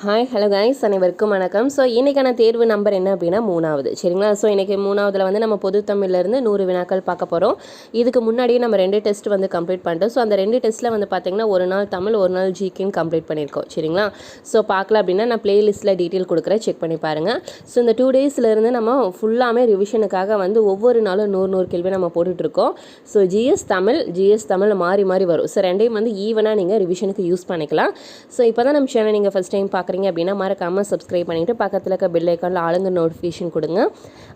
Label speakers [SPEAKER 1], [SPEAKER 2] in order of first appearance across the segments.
[SPEAKER 1] Hi hello guys, அனைவருக்கும் வணக்கம். So இன்றைக்கான தேர்வு நம்பர் என்ன அப்படின்னா 3வது. சரிங்களா? ஸோ இன்றைக்கி 3வதுல வந்து நம்ம பொது தமிழ்லேருந்து 100 வினாக்கள் பார்க்க போகிறோம். இதுக்கு முன்னாடியே நம்ம 2 டெஸ்ட் வந்து கம்ப்ளீட் பண்ணிட்டோம். ஸோ அந்த 2 டெஸ்ட்டில் வந்து பார்த்திங்கன்னா ஒரு நாள் தமிழ், ஒரு நாள் ஜிகேன்னு கம்ப்ளீட் பண்ணியிருக்கோம். சரிங்களா? ஸோ பார்க்கல அப்படின்னா நான் பிளேலிஸ்ட்டில் டீட்டெயில் கொடுக்குறேன், செக் பண்ணி பாருங்கள். ஸோ இந்த 2 டேஸ்லேருந்து நம்ம ஃபுல்லாமே ரிவிஷனுக்காக வந்து ஒவ்வொரு நாளும் 100 கேள்வி நம்ம போட்டுட்ருக்கோம். ஸோ ஜிஎஸ் தமிழ் மாறி மாறி வரும். ஸோ ரெண்டையும் வந்து ஈவனாக நீங்கள் ரிவிஷனுக்கு யூஸ் பண்ணிக்கலாம். ஸோ இப்போ தான் நம்ம சேனல் நீங்கள் ஃபஸ்ட் டைம் பார்க்குறீங்க அப்படின்னா மறக்காமல் சப்ஸ்கிரைப் பண்ணிவிட்டு பக்கத்தில் இருக்க பெல் ஐக்கானில் ஆளுங்க நோட்டிஃபிகேஷன் கொடுங்க.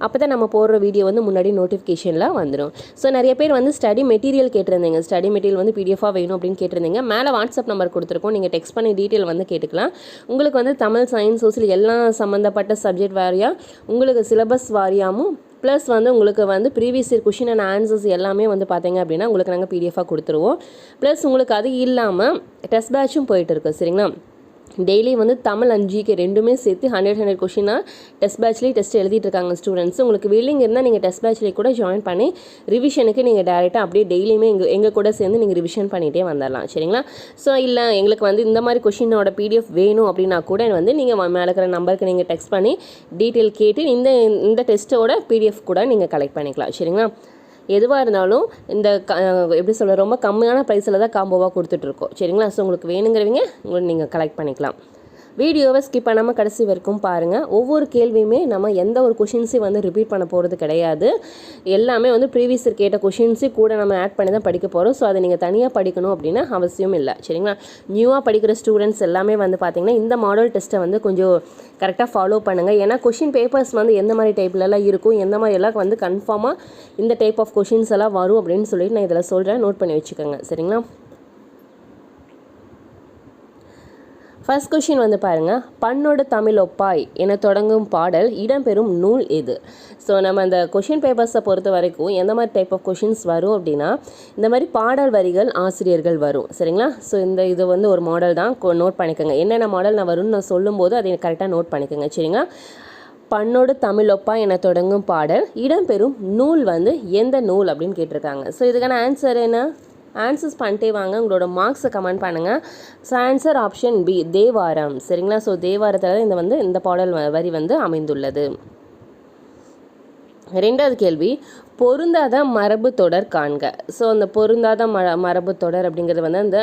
[SPEAKER 1] அப்போ தான் நம்ம போடுற வீடியோ வந்து முன்னாடி நோட்டிஃபிகேஷனில் வந்துடும். ஸோ நிறைய பேர் வந்து ஸ்டடி மெட்டீரியல் கேட்டிருந்தீங்க. ஸ்டடி மெட்டீரியல் வந்து பிடிஎஃபாக வேணும் அப்படின்னு கேட்டிருந்தீங்க. மேலே வாட்ஸ்அப் நம்பர் கொடுத்துருக்கோம், நீங்கள் டெக்ஸ்ட் பண்ணி டீட்டெயில் வந்து கேட்டுக்கலாம். உங்களுக்கு வந்து தமிழ், சயின்ஸ், சோசியல் எல்லாம் சம்மந்தப்பட்ட சப்ஜெக்ட் வாரியாக உங்களுக்கு சிலபஸ் வாரியாகவும் ப்ளஸ் வந்து உங்களுக்கு வந்து previous year question and answers எல்லாமே வந்து பார்த்தீங்க அப்படின்னா உங்களுக்கு நாங்கள் பிடிஎஃபாக கொடுத்துருவோம். ப்ளஸ் உங்களுக்கு அது இல்லாமல் டெஸ்ட் பேட்சும் போயிட்டு சரிங்களா? டெய்லி வந்து தமிழ் அண்ட் ஜிகே ரெண்டுமே சேர்த்து 100 கொஷினாக டெஸ்ட் பேட்ச்லேயே டெஸ்ட் எழுதிட்டு இருக்காங்க ஸ்டூடெண்ட்ஸ். உங்களுக்கு வில்லிங் இருந்தால் நீங்கள் டெஸ்ட் பேட்ச்லேயே கூட ஜாயின் பண்ணி ரிவிஷனுக்கு நீங்கள் டேரெக்டாக அப்படியே டெய்லியுமே எங்கள் கூட சேர்ந்து நீங்கள் ரிவிஷன் பண்ணிகிட்டே வந்துடலாம். சரிங்களா? ஸோ இல்லை எங்களுக்கு வந்து இந்த மாதிரி கொஷினோட பிடிஎஃப் வேணும் அப்படின்னா கூட வந்து நீங்கள் மேலே இருக்கிற நம்பருக்கு நீங்கள் டெக்ஸ்ட் பண்ணி டீட்டெயில் கேட்டு இந்த டெஸ்ட்டோட பிடிஎஃப் கூட நீங்கள் கலெக்ட் பண்ணிக்கலாம். சரிங்களா? எதுவாக இருந்தாலும் இந்த எப்படி சொல்ல ரொம்ப கம்மியான ப்ரைஸில் தான் காம்போவாக கொடுத்துட்ருக்கோம். சரிங்களா? ஸோ உங்களுக்கு வேணுங்கிறவங்க நீங்கள் கலெக்ட் பண்ணிக்கலாம். வீடியோவை ஸ்கிப் பண்ணாமல் கடைசி வரைக்கும் பாருங்கள். ஒவ்வொரு கேள்வியுமே நம்ம எந்த ஒரு கொஷின்ஸையும் வந்து ரிப்பீட் பண்ண போகிறது கிடையாது. எல்லாமே வந்து ப்ரீவியஸ் இயர் கேட்ட கொஷின்ஸு கூட நம்ம ஆட் பண்ணி தான் படிக்க போகிறோம். ஸோ அதை நீங்கள் தனியாக படிக்கணும் அப்படின்னு அவசியம் இல்லை. சரிங்களா? நியூவாக படிக்கிற ஸ்டூடெண்ட்ஸ் எல்லாமே வந்து பார்த்திங்கன்னா இந்த மாடல் டெஸ்ட்டை வந்து கொஞ்சம் கரெக்டாக ஃபாலோ பண்ணுங்கள். ஏன்னா கொஷின் பேப்பர்ஸ் வந்து எந்த மாதிரி டைப்லலாம் இருக்கும், எந்த மாதிரி எல்லாம் வந்து கன்ஃபார்மாக இந்த டைப் ஆஃப் கொஷின்ஸ் எல்லாம் வரும் அப்படின்னு சொல்லிட்டு நான் இதில் சொல்கிறேன், நோட் பண்ணி வச்சுக்கோங்க. சரிங்களா? ஃபர்ஸ்ட் கொஷின் வந்து பாருங்கள், பண்ணோடு தமிழ் ஒப்பாய் என தொடங்கும் பாடல் இடம்பெறும் நூல் எது? ஸோ நம்ம அந்த கொஷின் பேப்பர்ஸை பொறுத்த வரைக்கும் எந்த மாதிரி டைப் ஆஃப் கொஷின்ஸ் வரும் அப்படின்னா இந்த மாதிரி பாடல் வரிகள் ஆசிரியர்கள் வரும். சரிங்களா? ஸோ இது வந்து ஒரு மாடல் தான், நோட் பண்ணிக்கோங்க. என்னென்ன மாடல் நான் வரும்னு நான் சொல்லும்போது அதை கரெக்டாக நோட் பண்ணிக்கோங்க. சரிங்களா? பண்ணோடு தமிழ் ஒப்பா என தொடங்கும் பாடல் இடம்பெறும் நூல் வந்து எந்த நூல் அப்படின்னு கேட்டிருக்காங்க. ஸோ இதுக்கான ஆன்சர் என்ன? ஆன்சர்ஸ் பண்ணிட்டே வாங்க, உங்களோட மார்க்ஸை கமெண்ட் பண்ணுங்கள். So answer option B, Thevaram. சரிங்களா? ஸோ தேவாரத்தில் இந்த பாடல் வரி வந்து அமைந்துள்ளது. 2வது கேள்வி, பொருந்தாத மரபு தொடர் காண்க. ஸோ அந்த பொருந்தாத மரபு தொடர் அப்படிங்கிறது வந்து அந்த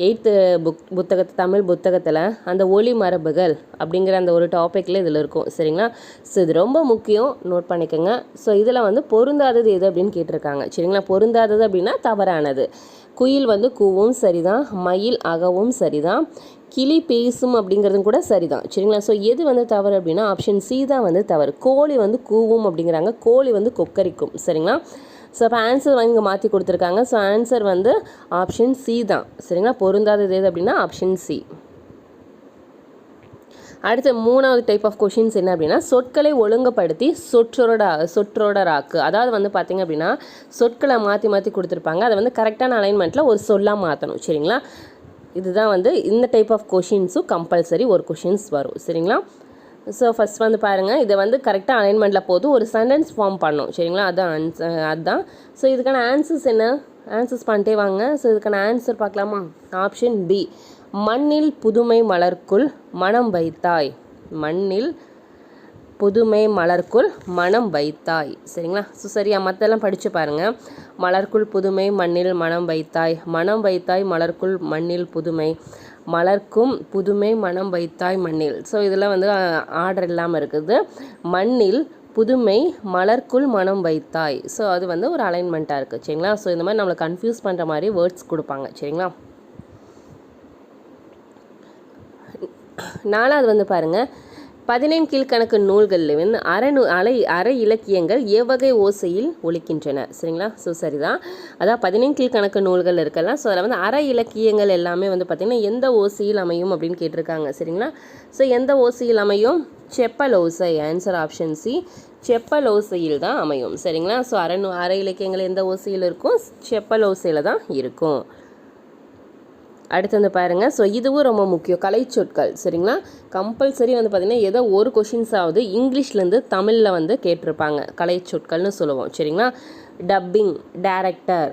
[SPEAKER 1] 8th தமிழ் புத்தகத்தில் அந்த ஒளி மரபுகள் அப்படிங்கிற அந்த ஒரு டாப்பிக்கில் இதில் இருக்கும். சரிங்களா? ஸோ இது ரொம்ப முக்கியம், நோட் பண்ணிக்கோங்க. ஸோ இதில் வந்து பொருந்தாதது எது அப்படின்னு கேட்டிருக்காங்க. சரிங்களா? பொருந்தாதது அப்படின்னா தவறானது. குயில் வந்து கூவும் சரிதான், மயில் அகவும் சரிதான், கிளி பேசும் அப்படிங்கிறதும் கூட சரிதான். சரிங்களா? ஸோ எது வந்து தவறு அப்படின்னா ஆப்ஷன் சி தான் வந்து தவறு. கோழி வந்து கூவும் அப்படிங்கிறாங்க, கோழி வந்து கொக்கரிக்கும். சரிங்களா? ஸோ அப்போ ஆன்சர் வந்து இங்கே மாற்றி கொடுத்துருக்காங்க. ஸோ ஆன்சர் வந்து ஆப்ஷன் சி தான். சரிங்களா? பொருந்தாதது எது அப்படின்னா ஆப்ஷன் சி. அடுத்து 3வது டைப் ஆஃப் கொஷின்ஸ் என்ன அப்படின்னா சொற்களை ஒழுங்குபடுத்தி சொற்றொடராக்கு. அதாவது வந்து பார்த்திங்க அப்படின்னா சொற்களை மாற்றி கொடுத்துருப்பாங்க, அதை வந்து கரெக்டான அலைன்மெண்ட்டில் ஒரு சொல்லாக மாற்றணும். சரிங்களா? இதுதான் வந்து இந்த டைப் ஆஃப் கொஷின்ஸும் கம்பல்சரி ஒரு கொஷின்ஸ் வரும். சரிங்களா? ஸோ ஃபஸ்ட் வந்து பாருங்கள், இதை வந்து கரெக்டாக அலைன்மெண்ட்டில் போது ஒரு சென்டென்ஸ் ஃபார்ம் பண்ணணும். சரிங்களா? அதுதான். ஸோ இதுக்கான ஆன்சர்ஸ் என்ன? ஆன்சர்ஸ் பண்ணிட்டே வாங்க. ஸோ இதுக்கான ஆன்சர் பார்க்கலாமா? ஆப்ஷன் பி, மண்ணில் புதுமை மலர்க்குள் மனம் வைத்தாய். மண்ணில் புதுமை மலர்க்குள் மனம் வைத்தாய். சரிங்களா? ஸோ சரியா? மற்றெல்லாம் படித்து பாருங்கள். மலர்க்குள் புதுமை, மண்ணில் மனம் வைத்தாய், மனம் வைத்தாய் மலர்க்குள் மண்ணில் புதுமை, மலர்க்கும் புதுமை மனம் வைத்தாய் மண்ணில். ஸோ இதெல்லாம் வந்து ஆர்டர் இல்லாமல் இருக்குது. மண்ணில் புதுமை மலர்க்குள் மனம் வைத்தாய். ஸோ அது வந்து ஒரு அலைன்மெண்ட்டாக இருக்குது. சரிங்களா? ஸோ இந்த மாதிரி நம்மளை கன்ஃபியூஸ் பண்ணுற மாதிரி வேர்ட்ஸ் கொடுப்பாங்க. சரிங்களா? 4வது வந்து பாருங்கள், 15 கீழ்கணக்கு நூல்களில் அரை இலக்கியங்கள் எவ்வகை ஓசையில் ஒலிக்கின்றன. சரிங்களா? ஸோ சரிதான். அதான் 15 கீழ்கணக்கு நூல்கள் இருக்கலாம். ஸோ அதில் வந்து அரை இலக்கியங்கள் எல்லாமே வந்து பார்த்திங்கன்னா எந்த ஓசையில் அமையும் அப்படின்னு கேட்டிருக்காங்க. சரிங்களா? ஸோ எந்த ஓசையில் அமையும்? செப்பல் ஓசை. ஆன்சர் ஆப்ஷன் சி, செப்பல் ஓசையில் தான் அமையும். சரிங்களா? ஸோ அரை இலக்கியங்கள் எந்த ஓசையில் இருக்கும்? செப்பல் ஓசையில் தான் இருக்கும். அடுத்து வந்து பாருங்கள், ஸோ இதுவும் ரொம்ப முக்கியம், கலை சொற்கள். சரிங்களா? கம்பல்சரி வந்து பார்த்திங்கன்னா ஏதோ ஒரு கொஷின்ஸாவது இங்கிலீஷ்லேருந்து தமிழில் வந்து கேட்டிருப்பாங்க. கலை சொற்கள்னு சொல்லுவோம். சரிங்களா? டப்பிங், டைரக்டர்,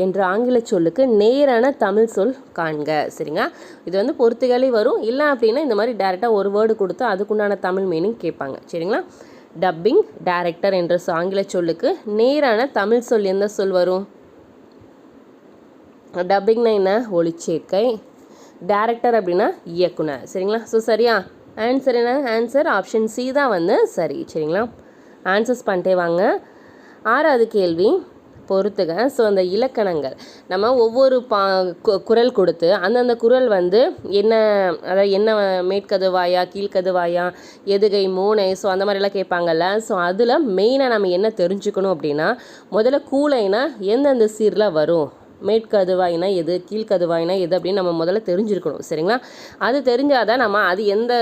[SPEAKER 1] என்ற ஆங்கில சொல்லுக்கு நேரான தமிழ் சொல் காண்க. சரிங்களா, இது வந்து பொறுத்துகளே வரும். இல்லை அப்படின்னா இந்த மாதிரி டேரெக்டாக ஒரு வேர்டு கொடுத்து அதுக்குண்டான தமிழ் மீனிங் கேட்பாங்க. சரிங்களா, டப்பிங் டைரக்டர் என்ற ஆங்கில சொல்லுக்கு நேரான தமிழ் சொல் எந்த சொல் வரும்? டப்பிங்னா என்ன? ஒளிச்சேர்க்கை. டைரக்டர் அப்படின்னா இயக்குனர். சரிங்களா, ஸோ சரியா ஆன்சர் என்ன? ஆன்சர் ஆப்ஷன் சி தான் வந்து சரி. சரிங்களா, ஆன்சர்ஸ் பண்ணிட்டே வாங்க. 6வது கேள்வி பொறுத்துக. ஸோ அந்த இலக்கணங்கள் நம்ம ஒவ்வொரு குரல் கொடுத்து அந்தந்த குரல் வந்து என்ன, அதாவது என்ன மேற்கதுவாயா கீழ்கதுவாயா எதுகை மோனை, ஸோ அந்த மாதிரிலாம் கேட்பாங்கல்ல. ஸோ அதில் மெயினாக நம்ம என்ன தெரிஞ்சுக்கணும் அப்படின்னா, முதல்ல கூளைனா எந்தெந்த சீரில் வரும், மேற்கதுவாயினா எது கீழ்கதுவாயினா எது அப்படின்னு நம்ம முதல்ல தெரிஞ்சிருக்கணும். சரிங்களா, அது தெரிஞ்சாதான் நம்ம அது எந்த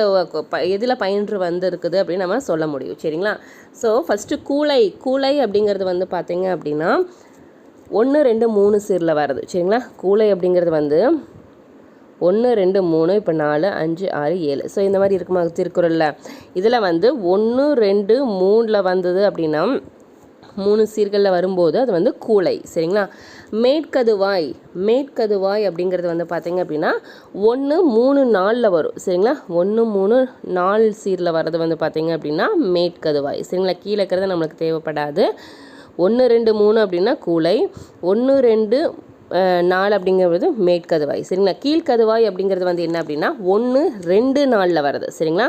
[SPEAKER 1] எதில் பயின்று வந்துருக்குது அப்படின்னு நம்ம சொல்ல முடியும். சரிங்களா, ஸோ ஃபஸ்ட்டு கூளை அப்படிங்கிறது வந்து பார்த்திங்க அப்படின்னா 1 2 3 சீரில் வருது. சரிங்களா, கூளை அப்படிங்கிறது வந்து 1 2 3 இப்போ 4 5 6 7. ஸோ இந்த மாதிரி இருக்குமா திருக்குறளில்? இதில் வந்து 1 2 3 வந்தது அப்படின்னா 3 சீர்களில் வரும்போது அது வந்து கூளை. சரிங்களா, மேற்கதுவாய் அப்படிங்கிறது வந்து பார்த்திங்க அப்படின்னா 1 3 4 வரும். சரிங்களா, 1 3 4 சீரில் வர்றது வந்து பார்த்திங்க அப்படின்னா மேற்கதுவாய். சரிங்களா, கீழே இருக்கிறது நம்மளுக்கு தேவைப்படாது. 1 2 3 அப்படின்னா கூளை, 1 2 4 அப்படிங்கிறது மேற்கதுவாய். சரிங்களா, கீழ்கதுவாய் அப்படிங்கிறது வந்து என்ன அப்படின்னா 1 2 4 வருது. சரிங்களா,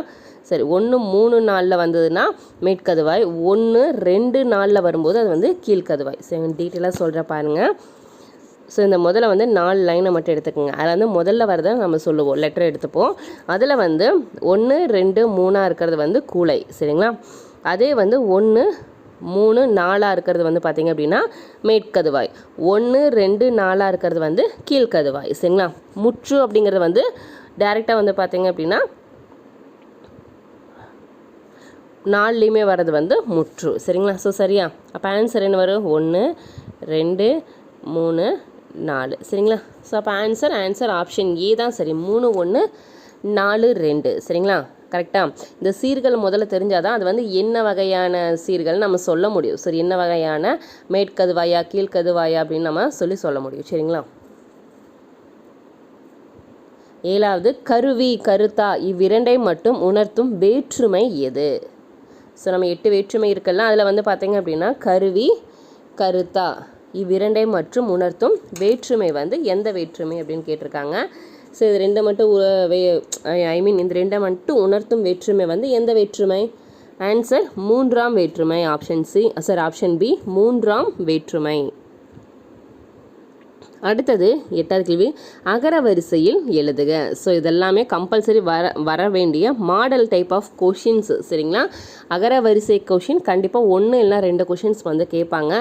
[SPEAKER 1] சரி 1 3 4 வந்ததுன்னா மேற்கதுவாய், 1 2 4 வரும்போது அது வந்து கீழ்கதுவாய். சரி, டீட்டெயிலாக சொல்கிற பாருங்கள். ஸோ இந்த முதல்ல வந்து 4 லைனை மட்டும் எடுத்துக்கோங்க. அதில் வந்து முதல்ல வரதை நம்ம சொல்லுவோம், லெட்டர் எடுத்துப்போம். அதில் வந்து 1 2 3 இருக்கிறது வந்து கூளை. சரிங்களா, அதே வந்து 1 3 4 இருக்கிறது வந்து பார்த்திங்க அப்படின்னா மேற்கதுவாய், 1 2 4 இருக்கிறது வந்து கீழ்கதுவாய். சரிங்களா, முற்று அப்படிங்கிறது வந்து டைரெக்டாக வந்து பார்த்திங்க அப்படின்னா 4லையுமே வர்றது வந்து முற்று. சரிங்களா, ஸோ சரியா அப்போ ஆன்சர் என்ன வரும்? 1 2 3 4. சரிங்களா, ஸோ அப்போ ஆன்சர் ஆப்ஷன் ஏ தான் சரி. 3 1 4 2. சரிங்களா, கரெக்டாக. இந்த சீர்கள் முதல்ல தெரிஞ்சால் தான் அது வந்து என்ன வகையான சீர்கள் நம்ம சொல்ல முடியும். சரி, என்ன வகையான மேற்கதுவாயா கீழ்கதுவாயா அப்படின்னு நம்ம சொல்ல முடியும். சரிங்களா, 7வது கருவி கருத்தா இவ்விரண்டை மட்டும் உணர்த்தும் வேற்றுமை எது? ஸோ நம்ம 8 வேற்றுமை இருக்கலாம். அதில் வந்து பார்த்திங்க அப்படின்னா கருவி கருத்தா இவ்விரண்டை மற்றும் உணர்த்தும் வேற்றுமை வந்து எந்த வேற்றுமை அப்படின்னு கேட்டிருக்காங்க. ஸோ இது ரெண்டை மட்டும் இந்த ரெண்டை மட்டும் உணர்த்தும் வேற்றுமை வந்து எந்த வேற்றுமை? ஆன்சர் 3ஆம் வேற்றுமை. ஆப்ஷன் பி 3ஆம் வேற்றுமை. அடுத்தது 8வது கேள்வி, அகர வரிசையில் எழுதுக. ஸோ இதெல்லாமே கம்பல்சரி வர வேண்டிய மாடல் டைப் ஆஃப் கொஷின்ஸ். சரிங்களா, அகர வரிசை கொஷின் கண்டிப்பாக 1 இல்லைனா 2 கொஷின்ஸ் வந்து கேட்பாங்க.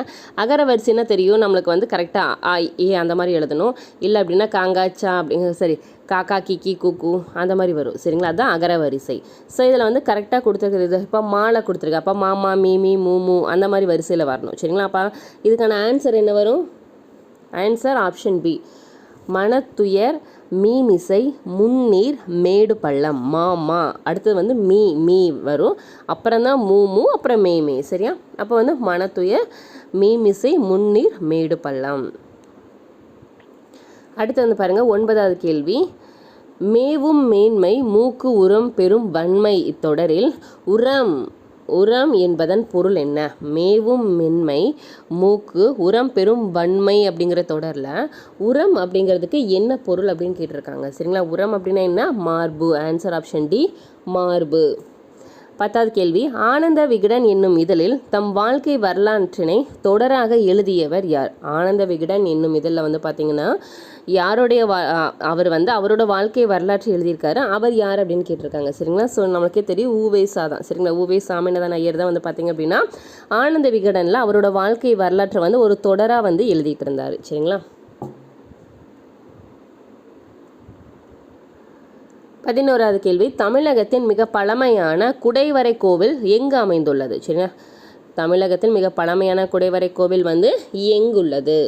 [SPEAKER 1] அகர வரிசைன்னா தெரியும் நம்மளுக்கு வந்து கரெக்டாக ஆ ஏ அந்த மாதிரி எழுதணும். இல்லை அப்படின்னா காங்காச்சா சரி காக்கா கிக்கி குக்கு அந்த மாதிரி வரும். சரிங்களா, அதுதான் அகர வரிசை. ஸோ இதில் வந்து கரெக்டாக கொடுத்துருக்குது. இப்போ மாலை கொடுத்துருக்கு, அப்போ மாமா மீமி மூமு அந்த மாதிரி வரிசையில் வரணும். சரிங்களா, அப்போ இதுக்கான ஆன்சர் என்ன வரும்? ஆன்சர் ஆப்ஷன் பி மனத்துயர் மீமிசை முன்னீர் மேடு பள்ளம் மாமா. அடுத்தது வந்து மீ வரும், அப்புறம் தான் மூமு, அப்புறம் மேமே. சரியா, அப்போ வந்து மனத்துயர் மீமிசை முன்னீர் மேடு பள்ளம். அடுத்து வந்து பாருங்கள் 9வது கேள்வி, மேவும் மேன்மை மூக்கு உரம் பெரும் வன்மை இத்தொடரில் உரம் என்பதன் பொருள் என்ன? மேவும் மென்மை மூக்கு உரம் பெரும் வன்மை அப்படிங்கிற தொடரில் உரம் அப்படிங்கிறதுக்கு என்ன பொருள் அப்படின்னு கேட்டிருக்காங்க. சரிங்களா, உரம் அப்படின்னா என்ன? மார்பு. ஆன்சர் ஆப்ஷன் டி மார்பு. 10வது கேள்வி, ஆனந்த விகடன் என்னும் இதழில் தம் வாழ்க்கை வரலாற்றினை தொடராக எழுதியவர் யார்? ஆனந்த விகடன் என்னும் இதழில் வந்து பார்த்தீங்கன்னா யாருடைய அவர் வந்து அவரோட வாழ்க்கை வரலாற்று எழுதியிருக்காரு. அவர் யார் அப்படின்னு கேட்டிருக்காங்க. சரிங்களா, ஸோ நம்மளுக்கே தெரியும் ஊவேசா தான். சரிங்களா, சாமிநாதன் ஐயர் தான் வந்து பார்த்தீங்க அப்படின்னா ஆனந்த விகடனில் அவரோட வாழ்க்கை வரலாற்றை வந்து ஒரு தொடராக வந்து எழுதிட்டு இருந்தார். சரிங்களா, 11வது கேள்வி, தமிழகத்தின் மிக பழமையான குடைவரை கோவில் எங்கு அமைந்துள்ளது? சரிங்களா, தமிழகத்தின் மிக பழமையான குடைவரை கோவில் வந்து எங்குள்ளது?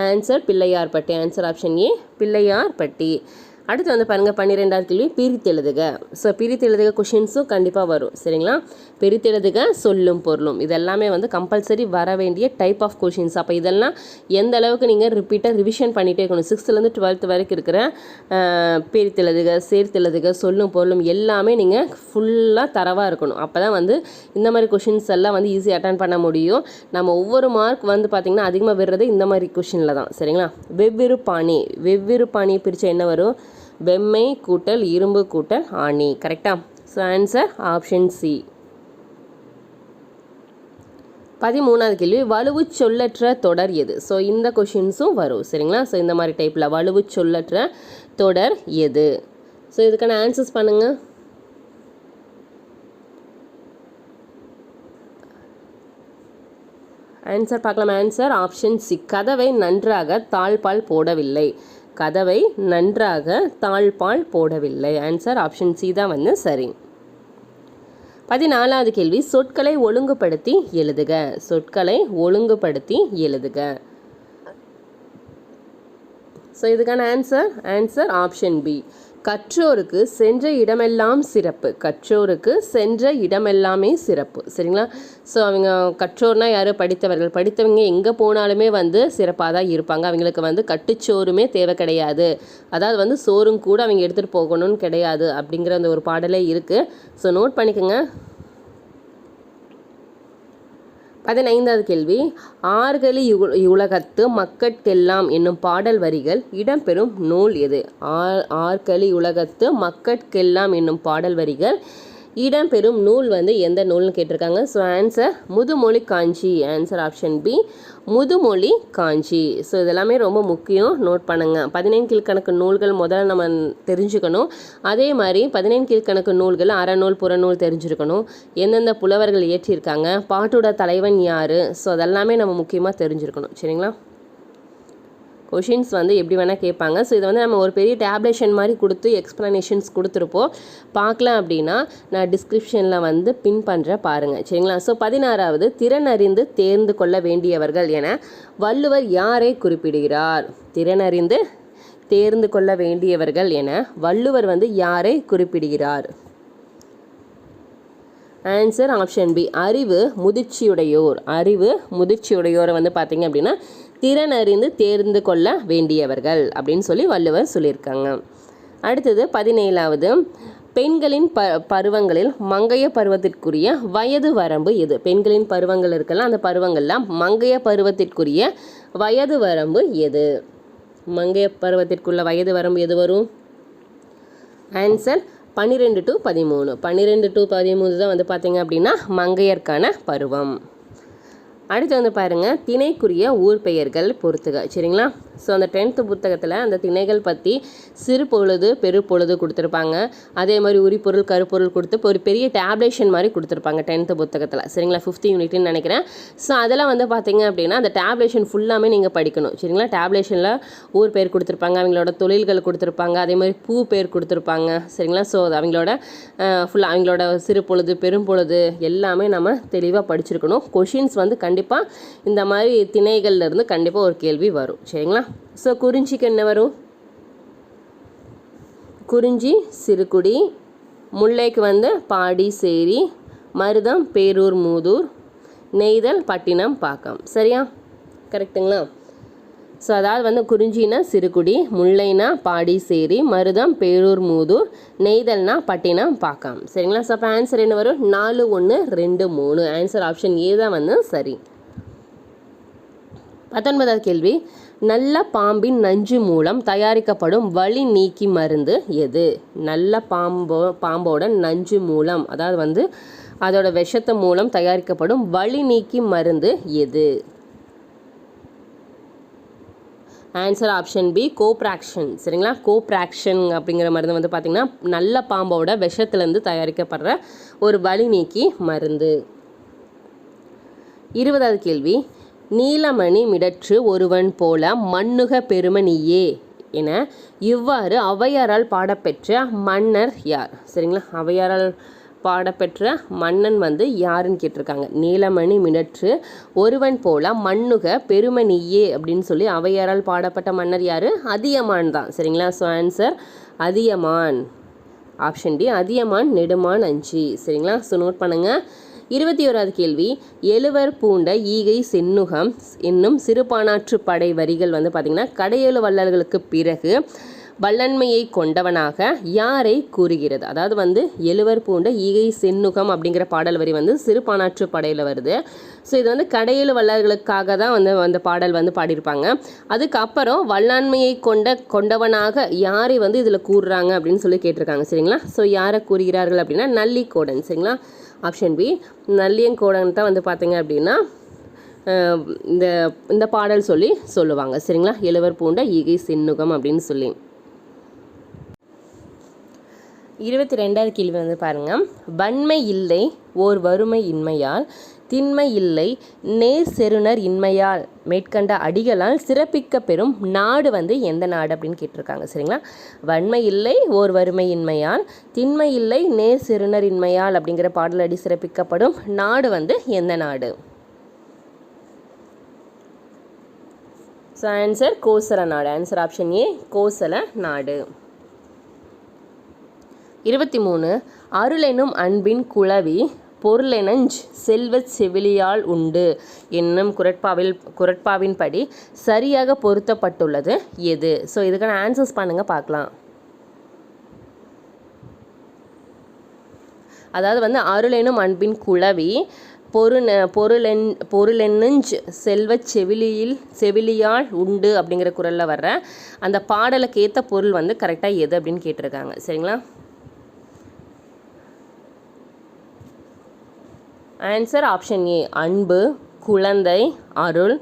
[SPEAKER 1] Answer Pillayarpatti. Answer option A Pillayarpatti. அடுத்து வந்து பாருங்கள் 12வது கேள்வி பிரித்தெழுதுக. ஸோ பிரித்தெழுதுக கொஷின்ஸும் கண்டிப்பாக வரும். சரிங்களா? பிரித்தெழுதுக சொல்லும் பொருளும் இதெல்லாமே வந்து கம்பல்சரி வர வேண்டிய டைப் ஆஃப் கொஷின்ஸ். அப்போ இதெல்லாம் எந்த அளவுக்கு நீங்கள் ரிப்பீட்டாக ரிவிஷன் பண்ணிகிட்டே இருக்கணும். 6th-லேருந்து 12th வரைக்கும் இருக்கிற பிரித்தெழுதுக, சேர்த்தெழுதுக, சொல்லும் பொருளும் எல்லாமே நீங்கள் ஃபுல்லாக தரவாக இருக்கணும். அப்போ தான் வந்து இந்த மாதிரி கொஷின்ஸ் எல்லாம் வந்து ஈஸியாக அட்டன் பண்ண முடியும். நம்ம ஒவ்வொரு மார்க் வந்து பார்த்திங்கன்னா அதிகமாக விடுறது இந்த மாதிரி கொஷினில் தான். சரிங்களா? வெவ்வேறு பாணியை பிரித்தா என்ன வரும்? வெம்மை கூட்டல் இரும்பு கூட்டல் ஆணி. கரெக்டா? So answer option C. 13வது கேள்வி வலுவு சொல்லற்ற தொடர் எது? ஸோ இந்த கொஷின்ஸும் வரும். சரிங்களா? ஸோ இந்த மாதிரி டைப்பில் வலுவு சொல்லற்ற தொடர் எது? ஸோ இதுக்கான ஆன்சர்ஸ் பண்ணுங்கள். ஆன்சர் பார்க்கலாம். Answer option C. கதவை நன்றாக தாழ்பால் போடவில்லை. கதவை நன்றாக தாழ்பால் போடவில்லை. ஆன்சர் ஆப்ஷன் சி தான் வந்து சரி. 14வது கேள்வி சொற்களை ஒழுங்குபடுத்தி எழுதுக. சொற்களை ஒழுங்குபடுத்தி எழுதுக. ஸோ இதுக்கான ஆன்சர் ஆப்ஷன் பி. கற்றோருக்கு சென்ற இடமெல்லாம் சிறப்பு. கற்றோருக்கு சென்ற இடமெல்லாமே சிறப்பு. சரிங்களா? ஸோ அவங்க கற்றோர்னால் யார்? படித்தவர்கள். படித்தவங்க எங்கே போனாலுமே வந்து சிறப்பாக தான் இருப்பாங்க. அவங்களுக்கு வந்து கட்டுச்சோறுமே தேவை கிடையாது. அதாவது வந்து சோறும் கூட அவங்க எடுத்துகிட்டு போகணும்னு கிடையாது அப்படிங்கிற அந்த ஒரு பாடலே இருக்குது. ஸோ நோட் பண்ணிக்கோங்க. 15வது கேள்வி ஆர்களி உலகத்து மக்கட்கெல்லாம் என்னும் பாடல் வரிகள் இடம்பெறும் நூல் எது? ஆர்களி உலகத்து மக்கட்கெல்லாம் என்னும் பாடல் வரிகள் இடம்பெறும் நூல் வந்து எந்த நூல்னு கேட்டிருக்காங்க. ஸோ ஆன்சர் முதுமொழி காஞ்சி. ஆன்சர் ஆப்ஷன் பி முதுமொழி காஞ்சி. ஸோ இதெல்லாமே ரொம்ப முக்கியம். நோட் பண்ணுங்கள். 15 கீழ்கணக்கு நூல்கள் முதல்ல நம்ம தெரிஞ்சுக்கணும். அதே மாதிரி 15 கீழ்கணக்கு நூல்கள் அறநூல் புறநூல் தெரிஞ்சிருக்கணும். எந்தெந்த புலவர்கள் இயற்றியிருக்காங்க, பாட்டோட தலைவன் யார், ஸோ அதெல்லாமே நம்ம முக்கியமாக தெரிஞ்சிருக்கணும். சரிங்களா? கொஷின்ஸ் வந்து எப்படி வேணால் கேட்பாங்க. ஸோ இதை வந்து நம்ம ஒரு பெரிய டேப்லேஷன் மாதிரி கொடுத்து எக்ஸ்ப்ளனேஷன்ஸ் கொடுத்துருப்போம். பார்க்கலாம் அப்படின்னா நான் டிஸ்கிரிப்ஷனில் வந்து பின் பண்ணுறேன் பாருங்கள். சரிங்களா? ஸோ 16வது திறனறிந்து தேர்ந்து கொள்ள வேண்டியவர்கள் என வள்ளுவர் யாரை குறிப்பிடுகிறார்? திறனறிந்து தேர்ந்து கொள்ள வேண்டியவர்கள் என வள்ளுவர் வந்து யாரை குறிப்பிடுகிறார்? ஆன்சர் ஆப்ஷன் பி அறிவு முதிர்ச்சியுடையோர். அறிவு முதிர்ச்சியுடையோரை வந்து பார்த்தீங்க அப்படின்னா திறனறிந்து தேர்ந்து கொள்ள வேண்டியவர்கள் அப்படின்னு சொல்லி வள்ளுவர் சொல்லியிருக்காங்க. அடுத்தது 17வது பெண்களின் பருவங்களில் மங்கைய பருவத்திற்குரிய வயது வரம்பு எது? பெண்களின் பருவங்கள் இருக்கலாம், அந்த பருவங்கள்லாம் மங்கைய பருவத்திற்குரிய வயது வரம்பு எது? மங்கைய பருவத்திற்குள்ள வயது வரம்பு எது வரும்? Answer 12 to 13. 12 to 13 தான் வந்து பார்த்தீங்க அப்படின்னா மங்கையர்க்கான பருவம். அடுத்து வந்து பாருங்கள் திணைக்குரிய ஊர் பெயர்கள் பொறுத்துக. சரிங்களா? ஸோ அந்த 10th புத்தகத்தில் அந்த திணைகள் பற்றி சிறு பொழுது பெருப்பொழுது கொடுத்துருப்பாங்க. அதே மாதிரி உரிப்பொருள் கருப்பொருள் கொடுத்து ஒரு பெரிய டேப்லேஷன் மாதிரி கொடுத்துருப்பாங்க 10th புத்தகத்தில். சரிங்களா? 5th யூனிட்னு நினைக்கிறேன். ஸோ அதெல்லாம் வந்து பார்த்தீங்க அப்படின்னா அந்த டேப்லேஷன் ஃபுல்லாமே நீங்கள் படிக்கணும். சரிங்களா? டேப்லேஷனில் ஊர் பேர் கொடுத்துருப்பாங்க, அவங்களோட தொழில்கள் கொடுத்துருப்பாங்க, அதே மாதிரி பூ பேர் கொடுத்துருப்பாங்க. சரிங்களா? ஸோ அவங்களோட ஃபுல்லாக அவங்களோட சிறு பொழுது பெரும்பொழுது எல்லாமே நம்ம தெளிவாக படிச்சிருக்கணும். கொஷின்ஸ் வந்து கண்டிப்பாக இந்த மாதிரி திணைகள்லேருந்து கண்டிப்பாக ஒரு கேள்வி வரும். சரிங்களா? ஸோ குறிஞ்சிக்கு என்ன வரும்? குறிஞ்சி சிறுகுடி, முல்லைக்கு வந்து பாடி சேரி, மருதம் பேரூர் மூதூர், நெய்தல் பட்டினம் பாக்கம். சரியா? கரெக்டுங்களா? ஸோ அதாவது வந்து குறிஞ்சினா சிறுகுடி, முல்லைனா பாடி சேரி, மருதம் பேரூர் மூதூர், நெய்தல்னா பட்டினம் பாக்கம். சரிங்களா? ஸோ அப்போ ஆன்சர் என்ன வரும்? 4 1 2 3. ஆன்சர் ஆப்ஷன் ஏ தான் வந்து சரி. 19வது கேள்வி நல்ல பாம்பின் நஞ்சு மூலம் தயாரிக்கப்படும் வலி நீக்கி மருந்து எது? நல்ல பாம்போட நஞ்சு மூலம், அதாவது வந்து அதோட விஷத்து மூலம் தயாரிக்கப்படும் வலி நீக்கி மருந்து எது? ஆன்சர் ஆப்ஷன் பி கோப்ராக்ஷன். சரிங்களா? கோப்ராக்ஷன் அப்படிங்கிற மருந்து வந்து பார்த்திங்கன்னா நல்ல பாம்போட விஷத்துலேருந்து தயாரிக்கப்படுற ஒரு வலி நீக்கி மருந்து. 20வது கேள்வி நீலமணி மிடற்று ஒருவன் போல மண்ணுக பெருமணியே என இவ்வாறு ஔவையாரால் பாடப்பெற்ற மன்னர் யார்? சரிங்களா? ஔவையாரால் பாடப்பெற்ற மன்னன் வந்து யாருன்னு கேட்டிருக்காங்க. நீலமணி மிடற்று ஒருவன் போல மண்ணுக பெருமணியே அப்படின்னு சொல்லி ஔவையாரால் பாடப்பட்ட மன்னர் யார்? அதியமான் தான். சரிங்களா? So answer Athiyaman. Option D Athiyaman Neduman Anji. சரிங்களா? ஸோ நோட் பண்ணுங்கள். 21வது கேள்வி, எழுவர் பூண்ட ஈகை சென்னுகம் என்னும் சிறுபானாற்று படை வரிகள் வந்து பார்த்திங்கன்னா கடையேழு வள்ளல்களுக்கு பிறகு வல்லன்மையை கொண்டவனாக யாரை கூறுகிறது? அதாவது வந்து எழுவர் பூண்ட ஈகை சென்னுகம் அப்படிங்கிற பாடல் வரி வந்து சிறுபானாற்று படையில் வருது. ஸோ இது வந்து கடையேழு வள்ளல்களுக்காக தான் வந்து அந்த பாடல் வந்து பாடியிருப்பாங்க. அதுக்கப்புறம் வல்லாண்மையை கொண்டவனாக யாரை வந்து இதில் கூறுறாங்க அப்படின்னு சொல்லி கேட்டிருக்காங்க. சரிங்களா? ஸோ யாரை கூறுகிறார்கள் அப்படின்னா நல்லிக்கோடன். சரிங்களா? ஆப்ஷன் பி நல்லியங்கோடன் தான் வந்து பார்த்தீங்க அப்படின்னா இந்த பாடல் சொல்லுவாங்க. சரிங்களா? எழுவர் பூண்ட ஈகை சென்னுகம் அப்படின்னு சொல்லி. 22வது கேள்வி வந்து பாருங்கள். வன்மை இல்லை ஓர் வறுமை இன்மையால், திண்மை இல்லை நேர் செருணர் இன்மையால் மேற்கண்ட அடிகளால் சிறப்பிக்க பெறும் நாடு வந்து எந்த நாடு அப்படின்னு கேட்டிருக்காங்க. சரிங்களா? வன்மை இல்லை ஓர் வறுமை இன்மையால், திண்மை இல்லை நேர் செருணர் இன்மையால் அப்படிங்கிற பாடல் அடி சிறப்பிக்கப்படும் நாடு வந்து எந்த நாடு? ஸோ ஆன்சர் கோசல நாடு. ஆன்சர் ஆப்ஷன் ஏ கோசல நாடு. 23 அருளெனும் அன்பின் குளவி பொருளெனஞ் செல்வச் செவிலியால் உண்டு என்னும் குரட்பாவின் படி சரியாக பொருத்தப்பட்டுள்ளது எது? ஸோ இதுக்கான ஆன்சர்ஸ் பண்ணுங்க பார்க்கலாம். அதாவது வந்து அருளெனும் அன்பின் குளவி பொருளென்னுஞ்ச் செல்வச் செவிலியால் உண்டு அப்படிங்கிற குரலில் வர்ற அந்த பாடலுக்கு ஏற்ற பொருள் வந்து கரெக்டாக எது அப்படின்னு கேட்டிருக்காங்க. சரிங்களா? ஆன்சர் ஆப்ஷன் ஏ அன்பு, குழந்தை, அருள்,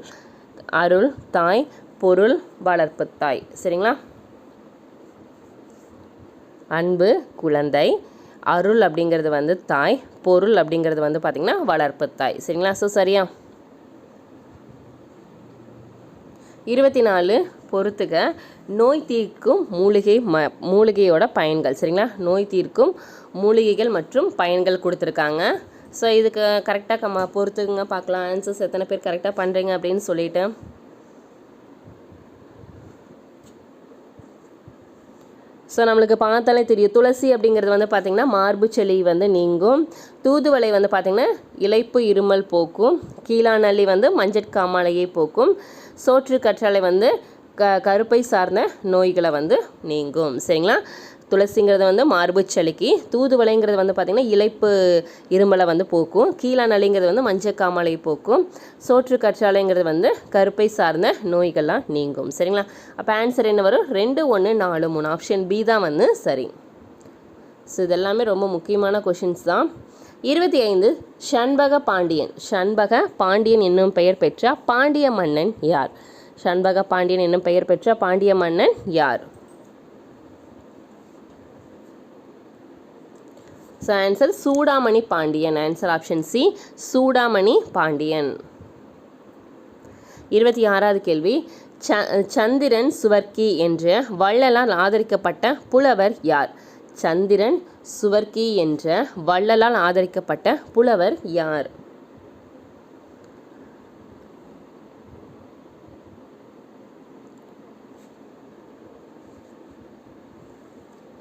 [SPEAKER 1] தாய், பொருள், வளர்ப்பு தாய். சரிங்களா? அன்பு, குழந்தை, அருள் அப்படிங்கிறது வந்து தாய், பொருள் அப்படிங்கிறது வந்து பார்த்திங்கன்னா வளர்ப்பு தாய். சரிங்களா? ஸோ சரியா? 24 பொறுத்துக நோய் தீர்க்கும் மூலிகையோட பயன்கள். சரிங்களா? நோய் தீர்க்கும் மூலிகைகள் மற்றும் பயன்கள் கொடுத்துருக்காங்க. ஸோ இதுக்கு கரெக்டாக பொறுத்துங்க பார்க்கலாம். ஆன்சர்ஸ் எத்தனை பேர் கரெக்டாக பண்ணுறீங்க அப்படின்னு சொல்லிட்டு. ஸோ நம்மளுக்கு பார்த்தாலே தெரியும். துளசி அப்படிங்கிறது வந்து பார்த்திங்கன்னா மார்பு சளி வந்து நீங்கும். தூதுவளை வந்து பார்த்திங்கன்னா இளைப்பு இருமல் போக்கும். கீழாநள்ளி வந்து மஞ்சட்காமாலையை போக்கும். சோற்று கற்றாழை வந்து கருப்பை சார்ந்த நோய்களை வந்து நீங்கும். சரிங்களா? துளசிங்கிறது வந்து மார்பு சளிக்கு, தூதுவளைங்கிறது வந்து பார்த்திங்கன்னா இளைப்பு இருமலை வந்து போக்கும். கீழாநளிங்கிறது வந்து மஞ்சக்காமலை போக்கும். சோற்று கற்றாழைங்கிறது வந்து கருப்பை சார்ந்த நோய்கள்லாம் நீங்கும். சரிங்களா? அப்போ ஆன்சர் என்ன வரும்? 2, 1, 4, 3. ஆப்ஷன் பி தான் வந்து சரி. ஸோ இதெல்லாமே ரொம்ப முக்கியமான கொஷின்ஸ் தான். 25 ஷண்பக பாண்டியன் என்னும் பெயர் பெற்ற பாண்டிய மன்னன் யார்? ஷண்பக பாண்டியன் என்னும் பெயர் பெற்ற பாண்டிய மன்னன் யார்? So answer Soodamani Pandiyan. Answer option C Soodamani Pandiyan. 26வது கேள்வி, சந்திரன் சுவர்க்கி என்ற வள்ளலால் ஆதரிக்கப்பட்ட புலவர் யார்? சந்திரன் சுவர்க்கி என்ற வள்ளலால் ஆதரிக்கப்பட்ட புலவர் யார்?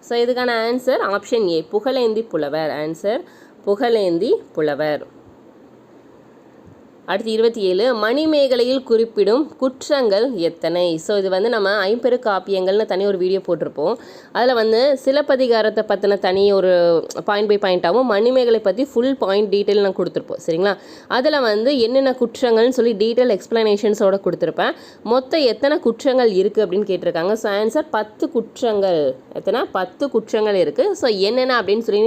[SPEAKER 1] ஸோ இதுக்கான ஆன்சர் ஆப்ஷன் ஏ புகழேந்தி புலவர். ஆன்சர் புகழேந்தி புலவர். அடுத்து 27 மணிமேகலையில் குறிப்பிடும் குற்றங்கள் எத்தனை? ஸோ இது வந்து நம்ம ஐம்பெரு காப்பியங்கள்னு தனி ஒரு வீடியோ போட்டிருப்போம். அதில் வந்து சிலப்பதிகாரத்தை பற்றின தனி ஒரு பாயிண்ட் பை பாயிண்ட்டாகவும் மணிமேகலை பற்றி ஃபுல் பாயிண்ட் டீட்டெயில் நான் கொடுத்துருப்போம். சரிங்களா? அதில் வந்து என்னென்ன குற்றங்கள்னு சொல்லி டீட்டெயில் எக்ஸ்ப்ளனேஷன்ஸோடு கொடுத்துருப்பேன். மொத்தம் எத்தனை குற்றங்கள் இருக்குது அப்படின்னு கேட்டிருக்காங்க. ஸோ ஆன்சர் 10 குற்றங்கள். எத்தனை? 10 குற்றங்கள் இருக்குது. ஸோ என்னென்ன அப்படின்னு சொல்லி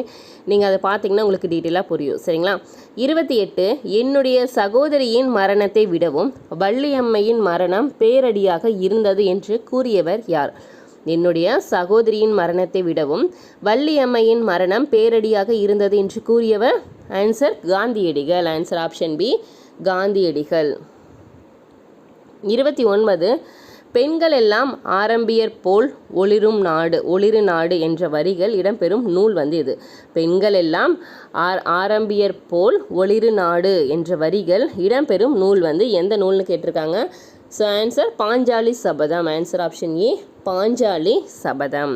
[SPEAKER 1] நீங்கள் அதை பார்த்தீங்கன்னா உங்களுக்கு டீட்டெயிலாக புரியும். சரிங்களா? 28 என்னுடைய சகோதரியின் மரணத்தை விடவும் வள்ளியம்மையின் மரணம் பேரடியாக இருந்தது என்று கூறியவர் யார்? என்னுடைய சகோதரியின் மரணத்தை விடவும் வள்ளியம்மையின் மரணம் பேரடியாக இருந்தது என்று கூறியவர் ஆன்சர் காந்தியடிகள். ஆன்சர் ஆப்ஷன் பி காந்தியடிகள். 29 பெண்கள் எல்லாம் ஆரம்பியர் போல் ஒளிரு நாடு என்ற வரிகள் இடம்பெறும் நூல் வந்து இது. பெண்கள் எல்லாம் ஆரம்பியர் போல் ஒளிரு நாடு என்ற வரிகள் இடம்பெறும் நூல் வந்து எந்த நூல்னு கேட்டிருக்காங்க. So answer Panchali Sabatham. Answer option ஏ பாஞ்சாலி சபதம்.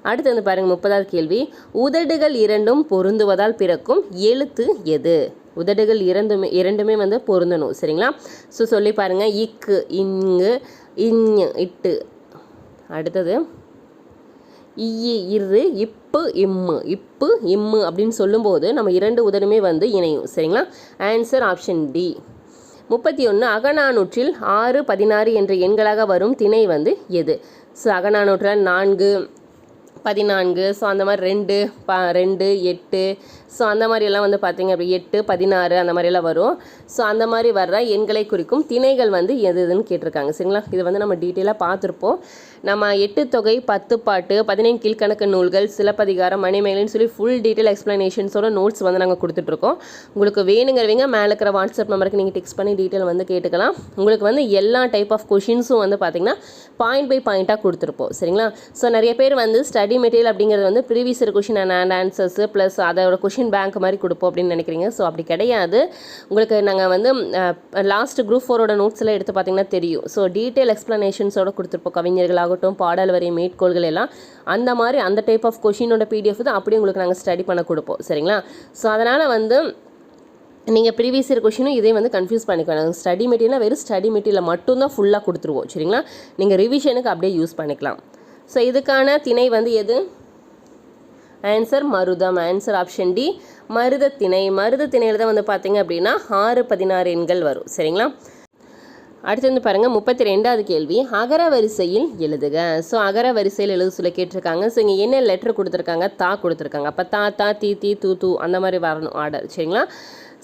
[SPEAKER 1] அடுத்து வந்து பாருங்கள் 30வது கேள்வி, உதடுகள் இரண்டும் பொருந்துவதால் பிறக்கும் எழுத்து எது? உதடுகள் இரண்டுமே வந்து பொருந்தணும். சரிங்களா? ஸோ சொல்லி பாருங்கள். இக்கு, இங்கு, இஞ்சு, இட்டு. அடுத்தது இ, இரு, இப்பு, இம்மு. இப்பு, இம்மு அப்படின்னு சொல்லும்போது நம்ம இரண்டு உதடுமே வந்து இணையும். சரிங்களா? Answer option D. 31 அகநானூற்றில் 6, 16 என்ற எண்களாக வரும் திணை வந்து எது? ஸோ அகநானூற்றில் 4, 14, ஸோ அந்த மாதிரி 2, 2, 8, ஸோ அந்த மாதிரியெல்லாம் வந்து பார்த்திங்க அப்படி 8, 16 அந்த மாதிரியெல்லாம் வரும். ஸோ அந்த மாதிரி வர்ற எண்களை குறிக்கும் திணைகள் வந்து எதுன்னு கேட்டிருக்காங்க. சரிங்களா? இது வந்து நம்ம டீட்டெயிலாக பார்த்துருப்போம். நம்ம 8 தொகை, 10 பாட்டு, 15 கீழ்கணக்கு நூல்கள், சிலப்பதிகாரம், மணிமேகலைன்னு சொல்லி ஃபுல் டீட்டெயில் எக்ஸ்ப்ளனேஷன்ஸோட நோட்ஸ் வந்து நாங்கள் கொடுத்துட்ருக்கோம். உங்களுக்கு வேணுங்கிறவங்க மேலே இருக்கிற வாட்ஸ்அப் நம்பருக்கு நீங்கள் டெக்ஸ்ட் பண்ணி டீட்டெயில் வந்து கேட்டுக்கலாம். உங்களுக்கு வந்து எல்லா டைப் ஆஃப் கொஷின்ஸும் வந்து பார்த்திங்கன்னா பாயிண்ட் பை பாயிண்ட்டாக கொடுத்துருப்போம். சரிங்களா? ஸோ நிறைய பேர் வந்து ஸ்டடி மெட்டீரியல் அப்படிங்கிறது வந்து previous year question and answers plus அதோட கொஷின் பேங்க் மாதிரி கொடுப்போம் அப்படின்னு நினைக்கிறீங்க. ஸோ அப்படி கிடையாது. உங்களுக்கு நாங்கள் வந்து லாஸ்ட் குரூப் 4ஓட நோட்ஸ் எல்லாம் எடுத்து பார்த்தீங்கன்னா தெரியும். ஸோ டீட்டெயில் எக்ஸ்ப்ளனேஷன்ஸோட கொடுத்துருப்போம். கவிஞர்களாகட்டும், பாடல் வரி, மேற்கோள்கள் எல்லாம் அந்த மாதிரி அந்த டைப் ஆஃப் கொஷினோட PDF தான் அப்படியே உங்களுக்கு நாங்கள் ஸ்டடி பண்ண கொடுப்போம். சரிங்களா? ஸோ அதனால் வந்து நீங்கள் ப்ரீவியஸ் இயர் கொஷினும் இதே வந்து கன்ஃபியூஸ் பண்ணிக்கலாம். ஸ்டடி மெட்டீரியல் வெறும் ஸ்டடி மெட்டீரியல் மட்டும்தான் ஃபுல்லாக கொடுத்துருவோம். சரிங்களா? நீங்கள் ரிவிஷனுக்கு அப்படியே யூஸ் பண்ணிக்கலாம். ஸோ இதுக்கான திணை வந்து எது? ஆன்சர் மருதம். ஆன்சர் ஆப்ஷன் டி, மருதத்திணை. மருதத்திணையில் தான் வந்து பார்த்தீங்க அப்படின்னா 6, 16 எண்கள் வரும். சரிங்களா? அடுத்து வந்து பாருங்கள் 32வது கேள்வி, அகர வரிசையில் எழுதுக. ஸோ அகர வரிசையில் எழுத சொல்ல கேட்டிருக்காங்க. ஸோ இங்கே என்ன லெட்டர் கொடுத்துருக்காங்க? தா கொடுத்துருக்காங்க. அப்போ தா, தா, தி, தி, து, து அந்த மாதிரி வரணும் ஆர்டர். சரிங்களா?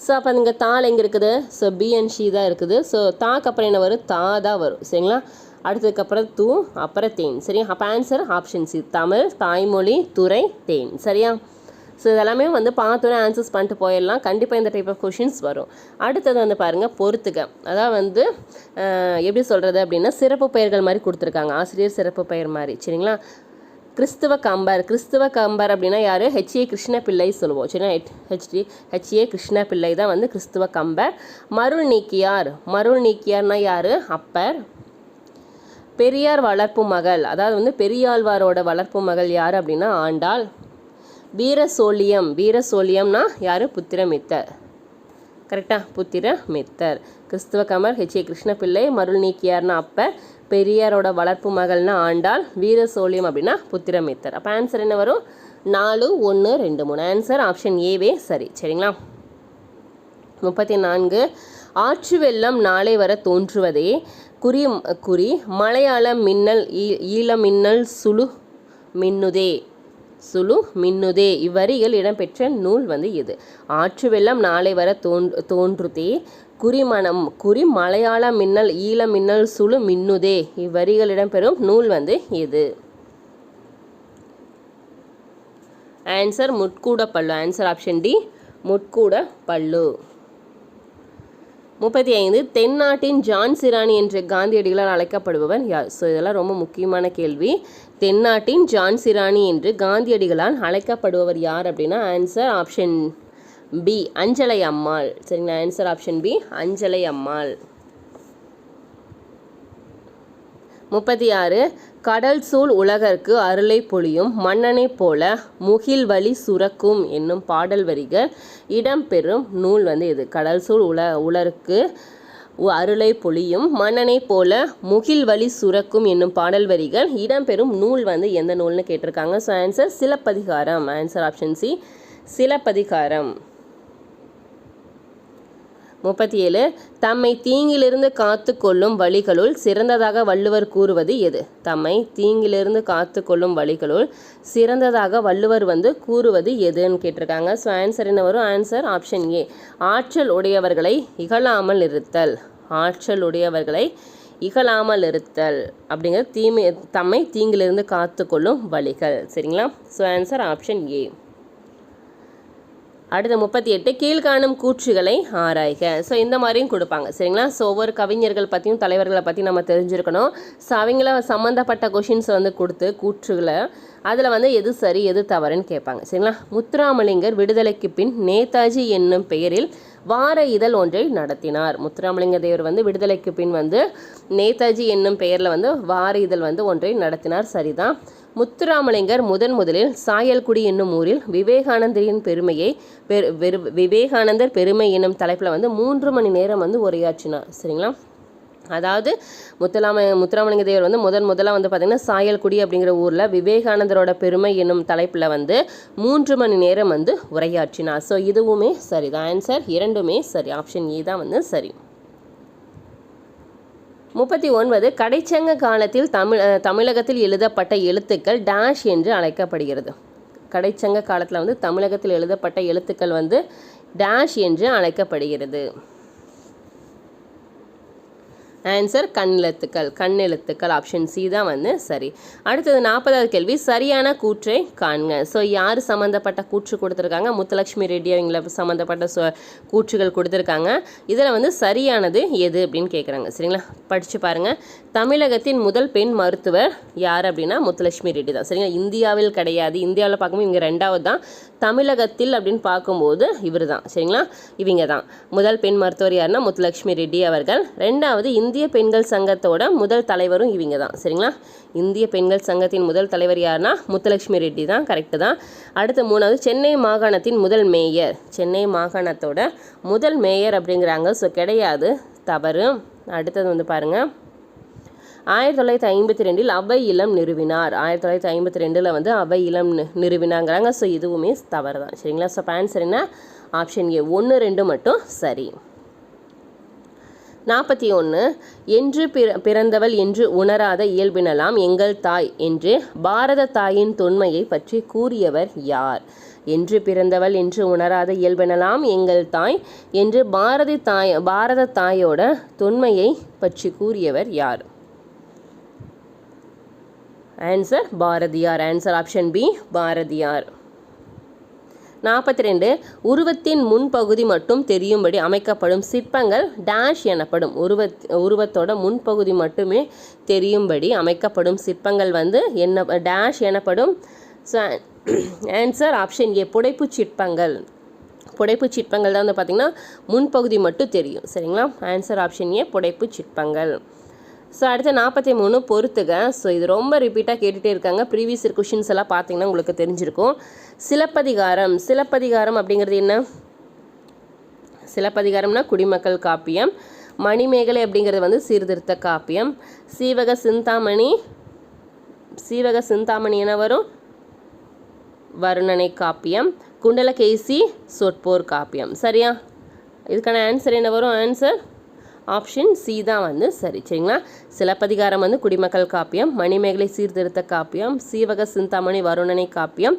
[SPEAKER 1] ஸோ அப்போ இங்கே தாள் எங்கே இருக்குது? ஸோ பி அண்ட் ஷி தான் இருக்குது. ஸோ தாக்கு அப்புறம் என்ன வரும்? தா தான் வரும். சரிங்களா? அடுத்ததுக்கப்புறம் தூ, அப்புறம் தேன். சரியா? அப்போ ஆன்சர் ஆப்ஷன் சி, தமிழ், தாய்மொழி, துறை, தேன். சரியா? ஸோ இதெல்லாமே வந்து பார்த்தோன்னே ஆன்சர்ஸ் பண்ணிட்டு போயிடலாம். கண்டிப்பாக இந்த டைப் ஆஃப் கொஷின்ஸ் வரும். அடுத்தது வந்து பாருங்கள் பொறுத்துக. அதாவது வந்து எப்படி சொல்கிறது அப்படின்னா சிறப்பு பெயர்கள் மாதிரி கொடுத்துருக்காங்க. ஆசிரியர் சிறப்பு பெயர் மாதிரி. சரிங்களா? கிறிஸ்துவ கம்பர். கிறிஸ்துவ கம்பர் அப்படின்னா யார்? H.A. கிருஷ்ணபிள்ளை சொல்லுவோம். சரிங்களா? H.A. கிருஷ்ணபிள்ளை தான் வந்து கிறிஸ்துவ கம்பர். மருள் நீக்கியார். மருள் நீக்கியார்னா யார்? அப்பர். பெரியார் வளர்ப்பு மகள், அதாவது வந்து பெரியாழ்வாரோட வளர்ப்பு மகள் யார் அப்படின்னா ஆண்டாள். வீரசோழியம். வீரசோழியம்னா யார்? புத்திரமித்தர். கரெக்டாக? புத்திரமித்தர். கிறிஸ்துவ கமர் H.A. கிருஷ்ணபிள்ளை. மருள் நீக்கியார்னா அப்பர். பெரியாரோட வளர்ப்பு மகள்னா ஆண்டாள். வீரசோழியம் அப்படின்னா புத்திரமித்தர். அப்போ ஆன்சர் என்ன வரும்? 4, 1, 2, 3. ஆன்சர் ஆப்ஷன் ஏவே சரி. சரிங்களா? 34 ஆற்று வெள்ளம் நாளை வர தோன்றுவதே குறி மலையாள மின்னல் ஈழ மின்னல் சுழு மின்னுதே இவ்வரிகள் இடம்பெற்ற நூல் வந்து எது? ஆற்று வெள்ளம் நாளை வர தோன்றுதே குறி மலையாள மின்னல் ஈழ மின்னல் சுழு மின்னுதே இவ்வரிகள் இடம்பெறும் நூல் வந்து எது? ஆன்சர் முட்கூட பல்லு. ஆன்சர் ஆப்ஷன் டி, முட்கூட பல்லு. 35 தென்னாட்டின் ஜான் சிராணி என்ற காந்தியடிகளால் அழைக்கப்படுபவர் யார்? ஸோ இதெல்லாம் ரொம்ப முக்கியமான கேள்வி. தென்னாட்டின் ஜான் சிராணி என்று காந்தியடிகளால் அழைக்கப்படுபவர் யார் அப்படின்னா ஆன்சர் ஆப்ஷன் பி, அஞ்சலை அம்மாள். சரிங்களா? ஆன்சர் ஆப்ஷன் பி, அஞ்சலை அம்மாள். 36 கடல் சூழ் உலகற்கு அருளை பொழியும் மன்னனை போல முகில் வழி சுரக்கும் என்னும் பாடல் வரிகள் இடம்பெறும் நூல் வந்து எது? கடல் சூழ் உலருக்கு அருளை பொழியும் மன்னனை போல முகில் வழி சுரக்கும் என்னும் பாடல் வரிகள் இடம்பெறும் நூல் வந்து எந்த நூல்னு கேட்டிருக்காங்க. So answer Silappathikaram. Answer option C, Silappathikaram. 37 தம்மை தீங்கிலிருந்து காத்து கொள்ளும் வழிகளுள் சிறந்ததாக வள்ளுவர் கூறுவது எது? தம்மை தீங்கிலிருந்து காத்து கொள்ளும் வழிகளுள் சிறந்ததாக வள்ளுவர் வந்து கூறுவது எதுன்னு கேட்டிருக்காங்க. ஸோ ஆன்சர் என்ன வரும்? ஆன்சர் ஆப்ஷன் ஏ, ஆற்றல் உடையவர்களை இகழாமல் இருத்தல். ஆற்றல் உடையவர்களை இகழாமல் இருத்தல் அப்படிங்கிறது தம்மை தீங்கிலிருந்து காத்து கொள்ளும் வழிகள். சரிங்களா? ஸோ ஆன்சர் ஆப்ஷன் ஏ. அடுத்த 38 கீழ்காணும் கூற்றுகளை ஆராய்க. ஸோ இந்த மாதிரியும் கொடுப்பாங்க. சரிங்களா? ஸோ ஒவ்வொரு கவிஞர்கள் பற்றியும் தலைவர்களை பற்றி நம்ம தெரிஞ்சிருக்கணும். ஸோ அவங்கள சம்மந்தப்பட்ட கொஷின்ஸ் வந்து கொடுத்து கூற்றுகளை அதில் வந்து எது சரி எது தவறுன்னு கேட்பாங்க. சரிங்களா? முத்துராமலிங்கர் விடுதலைக்கு பின் நேதாஜி என்னும் பெயரில் வார இதழ் ஒன்றை நடத்தினார். முத்துராமலிங்க தேவர் வந்து விடுதலைக்கு பின் வந்து நேதாஜி என்னும் பெயரில் வந்து வார இதழ் வந்து ஒன்றை நடத்தினார். சரிதான். முத்துராமலிங்கர் முதலில் சாயல்குடி என்னும் ஊரில் விவேகானந்தரின் பெருமையை விவேகானந்தர் பெருமை என்னும் தலைப்பில் வந்து 3 மணி நேரம் வந்து உரையாற்றினார். சரிங்களா? அதாவது முத்துராமலிங்க தேவர் வந்து முதலாக வந்து பார்த்திங்கன்னா சாயல்குடி அப்படிங்கிற ஊரில் விவேகானந்தரோட பெருமை என்னும் தலைப்பில் வந்து 3 மணி நேரம் வந்து உரையாற்றினார். ஸோ இதுவுமே சரி தான். ஆன்சர் 2மே சரி. ஆப்ஷன் ஏ தான் வந்து சரி. 39 கடைச்சங்க காலத்தில் தமிழகத்தில் எழுதப்பட்ட எழுத்துக்கள் டேஷ் என்று அழைக்கப்படுகிறது. கடைச்சங்க காலத்தில் வந்து தமிழகத்தில் எழுதப்பட்ட எழுத்துக்கள் வந்து டேஷ் என்று அழைக்கப்படுகிறது. ஆன்சர் கண்ணெழுத்துக்கள். ஆப்ஷன் சி தான் வந்து சரி. அடுத்தது 40வது கேள்வி, சரியான கூற்றை காண்க. ஸோ யார் சம்மந்தப்பட்ட கூற்று கொடுத்துருக்காங்க? முத்துலட்சுமி ரெட்டி அவங்கள சம்மந்தப்பட்ட கூற்றுகள் கொடுத்துருக்காங்க. இதில் வந்து சரியானது எது அப்படின்னு கேட்குறாங்க. சரிங்களா? படித்து பாருங்கள். தமிழகத்தின் முதல் பெண் மருத்துவர் யார் அப்படின்னா முத்துலட்சுமி ரெட்டி தான். சரிங்களா? இந்தியாவில் கிடையாது. இந்தியாவில் பார்க்கும்போது இவங்க 2வது தான். தமிழகத்தில் அப்படின்னு பார்க்கும்போது இவர் தான். சரிங்களா? இவங்க தான் முதல் பெண் மருத்துவர். யாருன்னா முத்துலட்சுமி ரெட்டி அவர்கள். 2வது இந்திய பெண்கள் சங்கத்தோட முதல் தலைவரும் இவங்க தான். சரிங்களா? இந்திய பெண்கள் சங்கத்தின் முதல் தலைவர் யாருன்னா முத்துலட்சுமி ரெட்டி தான். கரெக்டு தான். அடுத்து 3வது சென்னை மாகாணத்தின் முதல் மேயர். சென்னை மாகாணத்தோட முதல் மேயர் அப்படிங்கிறாங்க. ஸோ கிடையாது, தவறு. அடுத்தது வந்து பாருங்கள், 1952 அவை இல்லம் நிறுவினார். 1952 வந்து அவை இல்லம் நிறுவினாங்கிறாங்க. ஸோ இதுவுமே தவறு தான். சரிங்களா? ஸோ ஆன்சர் என்ன? ஆப்ஷன் ஏ 1, 2 மட்டும் சரி. 41 என்று பிறந்தவள் என்று உணராத இயல்பினலாம் எங்கள் தாய் என்று பாரத தாயின் தொன்மையை பற்றி கூறியவர் யார்? என்று பிறந்தவள் என்று உணராத இயல்பினலாம் எங்கள் தாய் என்று பாரத தாயோட தொன்மையை பற்றி கூறியவர் யார்? Answer Bharathiyar. Answer option B Bharathiyar. 42 உருவத்தின் முன்பகுதி மட்டும் தெரியும்படி அமைக்கப்படும் சிற்பங்கள் டேஷ் எனப்படும். உருவத்தோட முன்பகுதி மட்டுமே தெரியும்படி அமைக்கப்படும் சிற்பங்கள் வந்து என்ன டேஷ் எனப்படும்? ஸோ ஆன்சர் ஆப்ஷன் ஏ புடைப்பு சிற்பங்கள். புடைப்பு சிற்பங்கள் தான் வந்து பார்த்திங்கன்னா முன்பகுதி மட்டும் தெரியும். சரிங்களா? ஆன்சர் ஆப்ஷன் ஏ புடைப்பு சிற்பங்கள். ஸோ அடுத்து 43 பொறுத்துக. ஸோ இது ரொம்ப ரிப்பீட்டாக கேட்டுகிட்டே இருக்காங்க. ப்ரீவியஸ் கொஷின்ஸ் எல்லாம் பார்த்தீங்கன்னா உங்களுக்கு தெரிஞ்சிருக்கும். சிலப்பதிகாரம் அப்படிங்கிறது என்ன? சிலப்பதிகாரம்னா குடிமக்கள் காப்பியம். மணிமேகலை அப்படிங்கிறது வந்து சீர்திருத்த காப்பியம். சீவக சிந்தாமணி என வரும் வருணனை காப்பியம். குண்டலகேசி சொற்போர் காப்பியம். சரியா? இதுக்கான ஆன்சர் என்ன வரும்? ஆன்சர் ஆப்ஷன் சி தான் வந்து சரி. சரிங்களா? சிலப்பதிகாரம் வந்து குடிமக்கள் காப்பியம். மணிமேகலை சீர்திருத்த காப்பியம். சீவக சிந்தாமணி வருணனை காப்பியம்.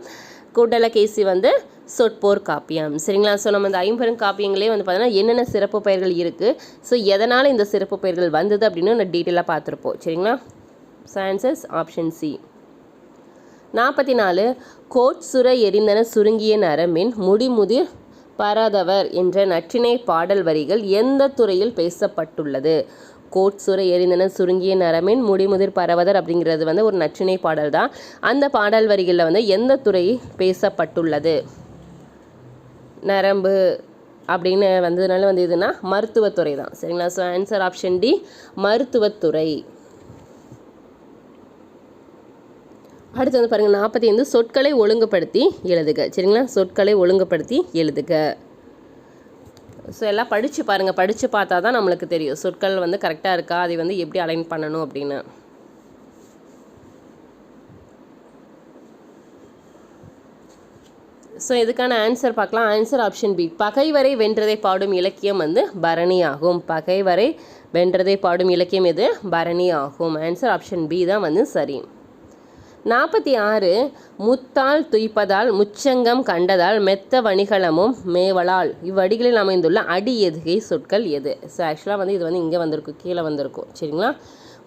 [SPEAKER 1] குண்டலகேசி வந்து சொற்போர் காப்பியம். சரிங்களா? ஸோ நம்ம இந்த 50 காப்பியங்களே வந்து பார்த்தீங்கன்னா என்னென்ன சிறப்பு பெயர்கள் இருக்குது, ஸோ எதனால் இந்த சிறப்பு பெயர்கள் வந்தது அப்படின்னு நம்ம டீட்டெயிலாக பார்த்துருப்போம். சரிங்களா? So answers option C. 44 கோட்சுர எரிந்தன சுருங்கிய நரம்பின் முடிமுதிர் பரதவர் என்ற நற்றிணை பாடல் வரிகள் எந்த துறையில் பேசப்பட்டுள்ளது? கோட்சுர எரிந்தன சுருங்கிய நரம்பின் முடிமுதிர் பரவதர் அப்படிங்கிறது வந்து ஒரு நற்றிணை பாடல் தான். அந்த பாடல் வரிகளில் வந்து எந்த துறை பேசப்பட்டுள்ளது? நரம்பு அப்படின்னு வந்ததுனால வந்து இதுனா மருத்துவத்துறை தான். சரிங்களா? ஸோ ஆன்சர் ஆப்ஷன் டி மருத்துவத்துறை. அடுத்து வந்து பாருங்கள் 45 சொற்களை ஒழுங்குபடுத்தி எழுதுக. சரிங்களா? சொற்களை ஒழுங்குபடுத்தி எழுதுக. ஸோ எல்லாம் படித்து பாருங்கள். படித்து பார்த்தா தான் நம்மளுக்கு தெரியும் சொற்கள் வந்து கரெக்டாக இருக்கா, அதை வந்து எப்படி அலைன் பண்ணணும் அப்படின்னு. ஸோ இதுக்கான ஆன்சர் பார்க்கலாம். ஆன்சர் ஆப்ஷன் பி பகைவரை வென்றதை பாடும் இலக்கியம் வந்து பரணி ஆகும். பகைவரை வென்றதை பாடும் இலக்கியம் எது? பரணி ஆகும். ஆன்சர் ஆப்ஷன் பி தான் வந்து சரி. 46 முத்தால் துய்ப்பதால் முச்சங்கம் கண்டதால் மெத்த வணிகளமும் மேவலால் இவ்வடிகளில் அமைந்துள்ள அடி எதுகை சொற்கள் எது? ஸோ ஆக்சுவலாக வந்து இது வந்து இங்கே வந்திருக்கும், கீழே வந்திருக்கும். சரிங்களா?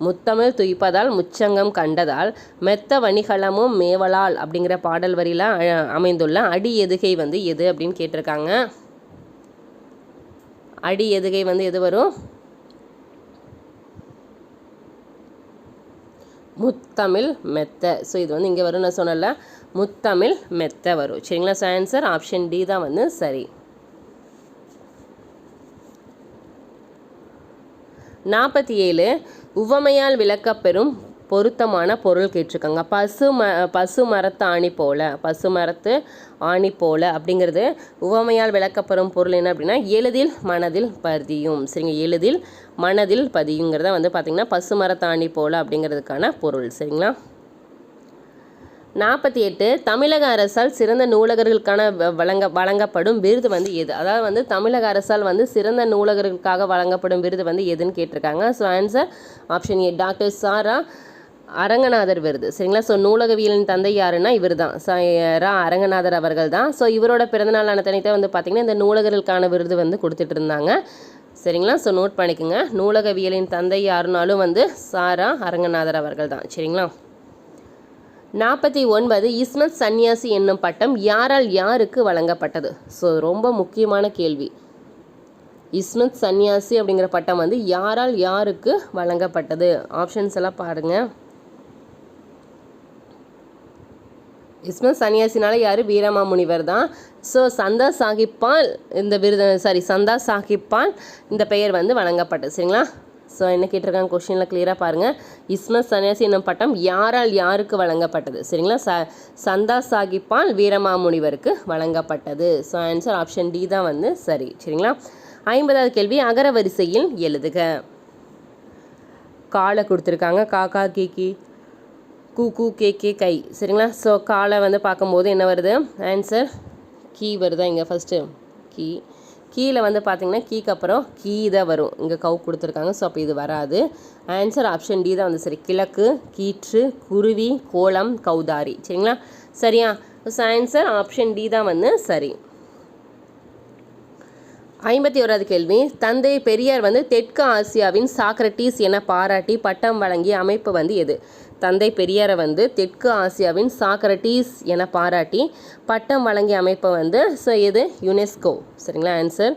[SPEAKER 1] முத்தமிழ் துய்ப்பதால் முச்சங்கம் கண்டதால் மெத்த வணிகளமும் மேவலால் அப்படிங்கிற பாடல் வரியில் அமைந்துள்ள அடி எதுகை வந்து எது அப்படின்னு கேட்டிருக்காங்க. அடி எதுகை வந்து எது வரும்? முத்தமிழ் மெத்த. ஸோ இது வந்து இங்கே வரும், நான் சொன்னல முத்தமிழ் மெத்த வரும். சரிங்களா? ஸோ ஆன்சர் ஆப்ஷன் டி தான் வந்து சரி. 47 உவமையால் விளக்கப்பெறும் பொருத்தமான பொருள் கேட்டிருக்காங்க. பசு மரத்து ஆணி போல, பசு மரத்து ஆணி போல அப்படிங்கிறது உவமையால் விளக்கப்படும் பொருள் என்ன அப்படின்னா எளிதில் மனதில் பதியும். சரிங்க, எளிதில் மனதில் பதியுங்கிறத வந்து பார்த்திங்கன்னா பசு மரத்து ஆணி போல அப்படிங்கிறதுக்கான பொருள். சரிங்களா. 48 தமிழக அரசால் சிறந்த நூலகர்களுக்கான வழங்கப்படும் விருது வந்து எது? அதாவது வந்து தமிழக அரசால் வந்து சிறந்த நூலகர்களுக்காக வழங்கப்படும் விருது வந்து எதுன்னு கேட்டிருக்காங்க. So answer option A, doctor Sara Aranganathar விருது. சரிங்களா. ஸோ நூலகவியலின் தந்தை யாருன்னா இவர் தான், அரங்கநாதர் அவர்கள் தான். ஸோ இவரோட பிறந்தநாளான தனித்தை வந்து பார்த்திங்கன்னா இந்த நூலகர்களுக்கான விருது வந்து கொடுத்துட்டு இருந்தாங்க. சரிங்களா. ஸோ நோட் பண்ணிக்கோங்க, நூலகவியலின் தந்தை யாருனாலும் வந்து சாரா அரங்கநாதர் அவர்கள் தான். சரிங்களா. 49 இஸ்மத் சன்னியாசி என்னும் பட்டம் யாரால் யாருக்கு வழங்கப்பட்டது? ஸோ ரொம்ப முக்கியமான கேள்வி. இஸ்மத் சன்னியாசி அப்படிங்கிற பட்டம் வந்து யாரால் யாருக்கு வழங்கப்பட்டது? ஆப்ஷன்ஸ் எல்லாம் பாருங்கள். இஸ்மத் சன்னியாசினால யார்? வீரமாமுனிவர் தான். ஸோ சந்தா சாஹிப்பால் சந்தா சாஹிப்பால் இந்த பெயர் வந்து வழங்கப்பட்டது. சரிங்களா. ஸோ என்ன கேட்டிருக்காங்க கொஸ்டினில் கிளியராக பாருங்கள். இஸ்மத் சன்னியாசி என்னும் பட்டம் யாரால் யாருக்கு வழங்கப்பட்டது? சரிங்களா. சந்தா சாஹிப்பால் வீரமாமுனிவருக்கு வழங்கப்பட்டது. ஸோ ஆன்சர் ஆப்ஷன் டி தான் வந்து சரி. சரிங்களா. 50வது கேள்வி, அகர வரிசையில் எழுதுக. காலை கொடுத்துருக்காங்க, காக்கா கீக்கி கூ கே கை. சரிங்களா. ஸோ காலை வந்து பார்க்கும்போது என்ன வருது? ஆன்சர் கீ வருதா இங்கே ஃபஸ்ட்டு? கீழே வந்து பார்த்திங்கன்னா கீக்கு அப்புறம் கீ தான் வரும். இங்கே கவு கொடுத்துருக்காங்க. ஸோ அப்போ இது வராது. ஆன்சர் ஆப்ஷன் டி தான் வந்து சரி. கிழக்கு, கீற்று, குருவி, கோலம், கௌதாரி. சரிங்களா. சரியா. ஸோ ஆன்சர் ஆப்ஷன் டி தான் வந்து சரி. 51வது கேள்வி, தந்தை பெரியார் வந்து தெற்கு ஆசியாவின் சாக்ரட்டிஸ் என பாராட்டி பட்டம் வழங்கிய அமைப்பு வந்து எது? தந்தை பெரியாரை வந்து தெற்கு ஆசியாவின் சாக்ரட்டிஸ் என பாராட்டி பட்டம் வழங்கிய அமைப்பு வந்து ஸோ எது? யுனெஸ்கோ. சரிங்களா. ஆன்சர்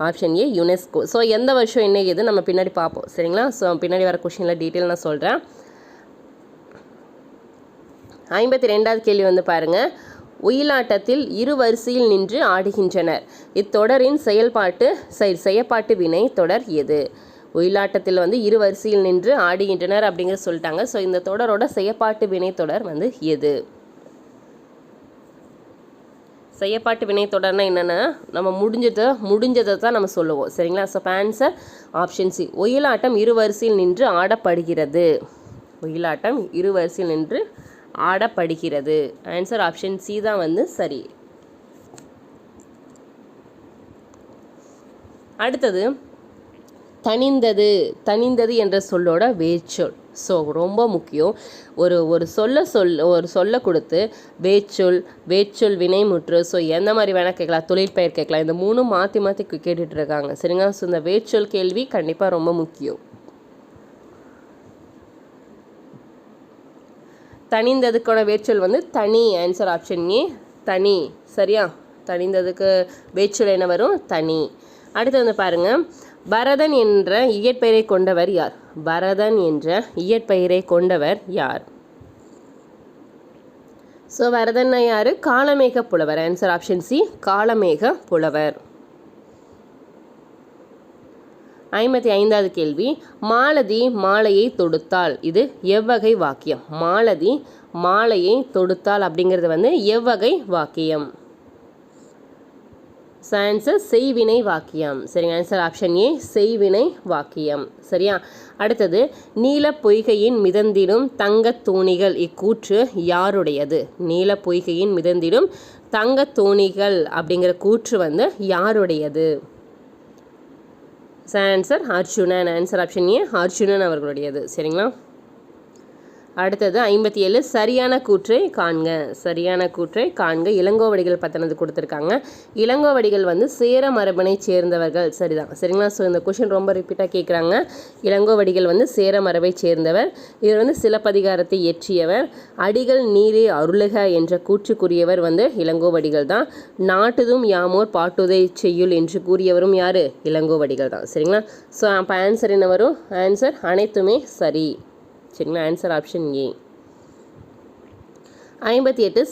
[SPEAKER 1] ஆப்ஷன் ஏ, யுனெஸ்கோ. ஸோ எந்த வருஷம் என்ன எது நம்ம பின்னாடி பார்ப்போம். சரிங்களா. ஸோ பின்னாடி வர கொஷினில் டீட்டெயில் நான் சொல்கிறேன். 52வது கேள்வி வந்து பாருங்கள். ஒயிலாட்டத்தில் இரு வரிசையில் நின்று ஆடுகின்றனர். இத்தொடரின் செயற்பாட்டு வினை தொடர் எது? ஒயிலாட்டத்தில் வந்து இரு வரிசையில் நின்று ஆடுகின்றனர் அப்படிங்கிறது சொல்லிட்டாங்க. ஸோ இந்த தொடரோட செயற்பாட்டு வினை தொடர் வந்து எது? செயற்பாட்டு வினை தொடர்னா என்னென்னா நம்ம முடிஞ்சதை தான் நம்ம சொல்லுவோம். சரிங்களா. ஸோ ஆன்சர் ஆப்ஷன் சி, ஒயிலாட்டம் இரு வரிசையில் நின்று ஆடப்படுகிறது. ஒயிலாட்டம் இரு வரிசையில் நின்று ஆடப்படுகிறது. ஆன்சர் ஆப்ஷன் சி தான் வந்து சரி. அடுத்தது தனிந்தது என்ற சொல்லோட வேர்ச்சொல். ஸோ ரொம்ப முக்கியம். ஒரு சொல்ல கொடுத்து வேர்ச்சொல் வினைமுற்று ஸோ எந்த மாதிரி வேணால் கேட்கலாம், தொழிற்பெயர் கேட்கலாம். இந்த மூணும் மாற்றி கேட்டுட்டு இருக்காங்க. சரிங்களா. ஸோ இந்த வேர்ச்சொல் கேள்வி கண்டிப்பாக ரொம்ப முக்கியம். தனிந்ததுக்கான வேர்ச்சொல் வந்து தனி. ஆன்சர் ஆப்ஷன் ஏ, தனி. சரியா. தனிந்ததுக்கு வேர்ச்சொல் என்ன வரும்? தனி. அடுத்து வந்து பாருங்கள், பரதன் என்ற இயற்பெயரை கொண்டவர் யார்? பரதன் என்ற இயற்பெயரை கொண்டவர் யார்? ஸோ பரதன் யார்? காளமேக புலவர். ஆன்சர் ஆப்ஷன் சி, காளமேக புலவர். 55வது கேள்வி, மாலதி மாலையை தொடுத்தாள். இது எவ்வகை வாக்கியம்? மாலதி மாலையை தொடுத்தாள் அப்படிங்கிறது வந்து எவ்வகை வாக்கியம்? ஆன்சர் செய்வினை வாக்கியம். சரிங்க. ஆன்சர் ஆப்ஷன் ஏ, செய்வினை வாக்கியம். சரியா. அடுத்தது, நீல பொய்கையின் மிதந்திடும் தங்கத் தோணிகள் இக்கூற்று யாருடையது? நீல பொய்கையின் மிதந்திடும் தங்கத் தோணிகள் அப்படிங்கிற கூற்று வந்து யாருடையது? Answer Arjunan. Answer option A, Arjunan அவர்களுடையது. சரிங்களா. அடுத்தது 57, சரியான கூற்றை காண்க. இளங்கோவடிகள் பற்றினது கொடுத்துருக்காங்க. இளங்கோவடிகள் வந்து சேர மரபனை சேர்ந்தவர்கள். சரிதான். சரிங்களா. ஸோ இந்த கொஷின் ரொம்ப ரிப்பீட்டாக கேட்குறாங்க. இளங்கோவடிகள் வந்து சேர மரபை சேர்ந்தவர். இவர் வந்து சிலப்பதிகாரத்தை இயற்றியவர். அடிகள் நீரே அருளுக என்ற கூற்றுக்குரியவர் வந்து இளங்கோவடிகள் தான். நாட்டுதும் யாமோர் பாட்டுதை செய்யுள் என்று கூறியவரும் யார்? இளங்கோவடிகள் தான். சரிங்களா. ஸோ அப்போ ஆன்சர் என்ன வரும்? ஆன்சர் அனைத்துமே சரி. சரிங்களா. ஆன்சர் ஆப்ஷன் ஏ. 58,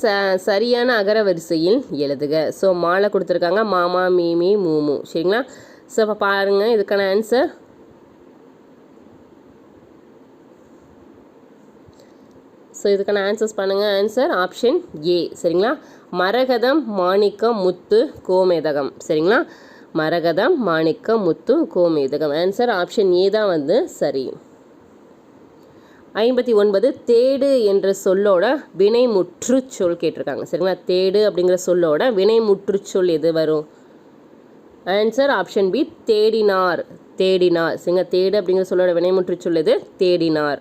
[SPEAKER 1] சரியான அகர வரிசையில் எழுதுக. ஸோ மாலை கொடுத்துருக்காங்க, மாமா மீமி மூமு. சரிங்களா. ஸோ இப்போ பாருங்கள் இதுக்கான ஆன்சர் ஸோ இதுக்கான ஆன்சர்ஸ் பண்ணுங்கள். ஆன்சர் ஆப்ஷன் ஏ. சரிங்களா, மரகதம், மாணிக்கம், முத்து, கோமேதகம். சரிங்களா, மரகதம், மாணிக்கம், முத்து, கோமேதகம். ஆன்சர் ஆப்ஷன் ஏ தான் வந்து சரி. 59 தேடு என்ற சொல்லோட வினைமுற்று சொல் கேட்டிருக்காங்க. சரிங்களா, தேடு அப்படிங்கிற சொல்லோட வினைமுற்று சொல் எது வரும்? ஆன்சர் ஆப்ஷன் பி தேடினார். தேடினார். சரிங்க, தேடு அப்படிங்கிற சொல்லோட வினைமுற்று சொல் எது? தேடினார்.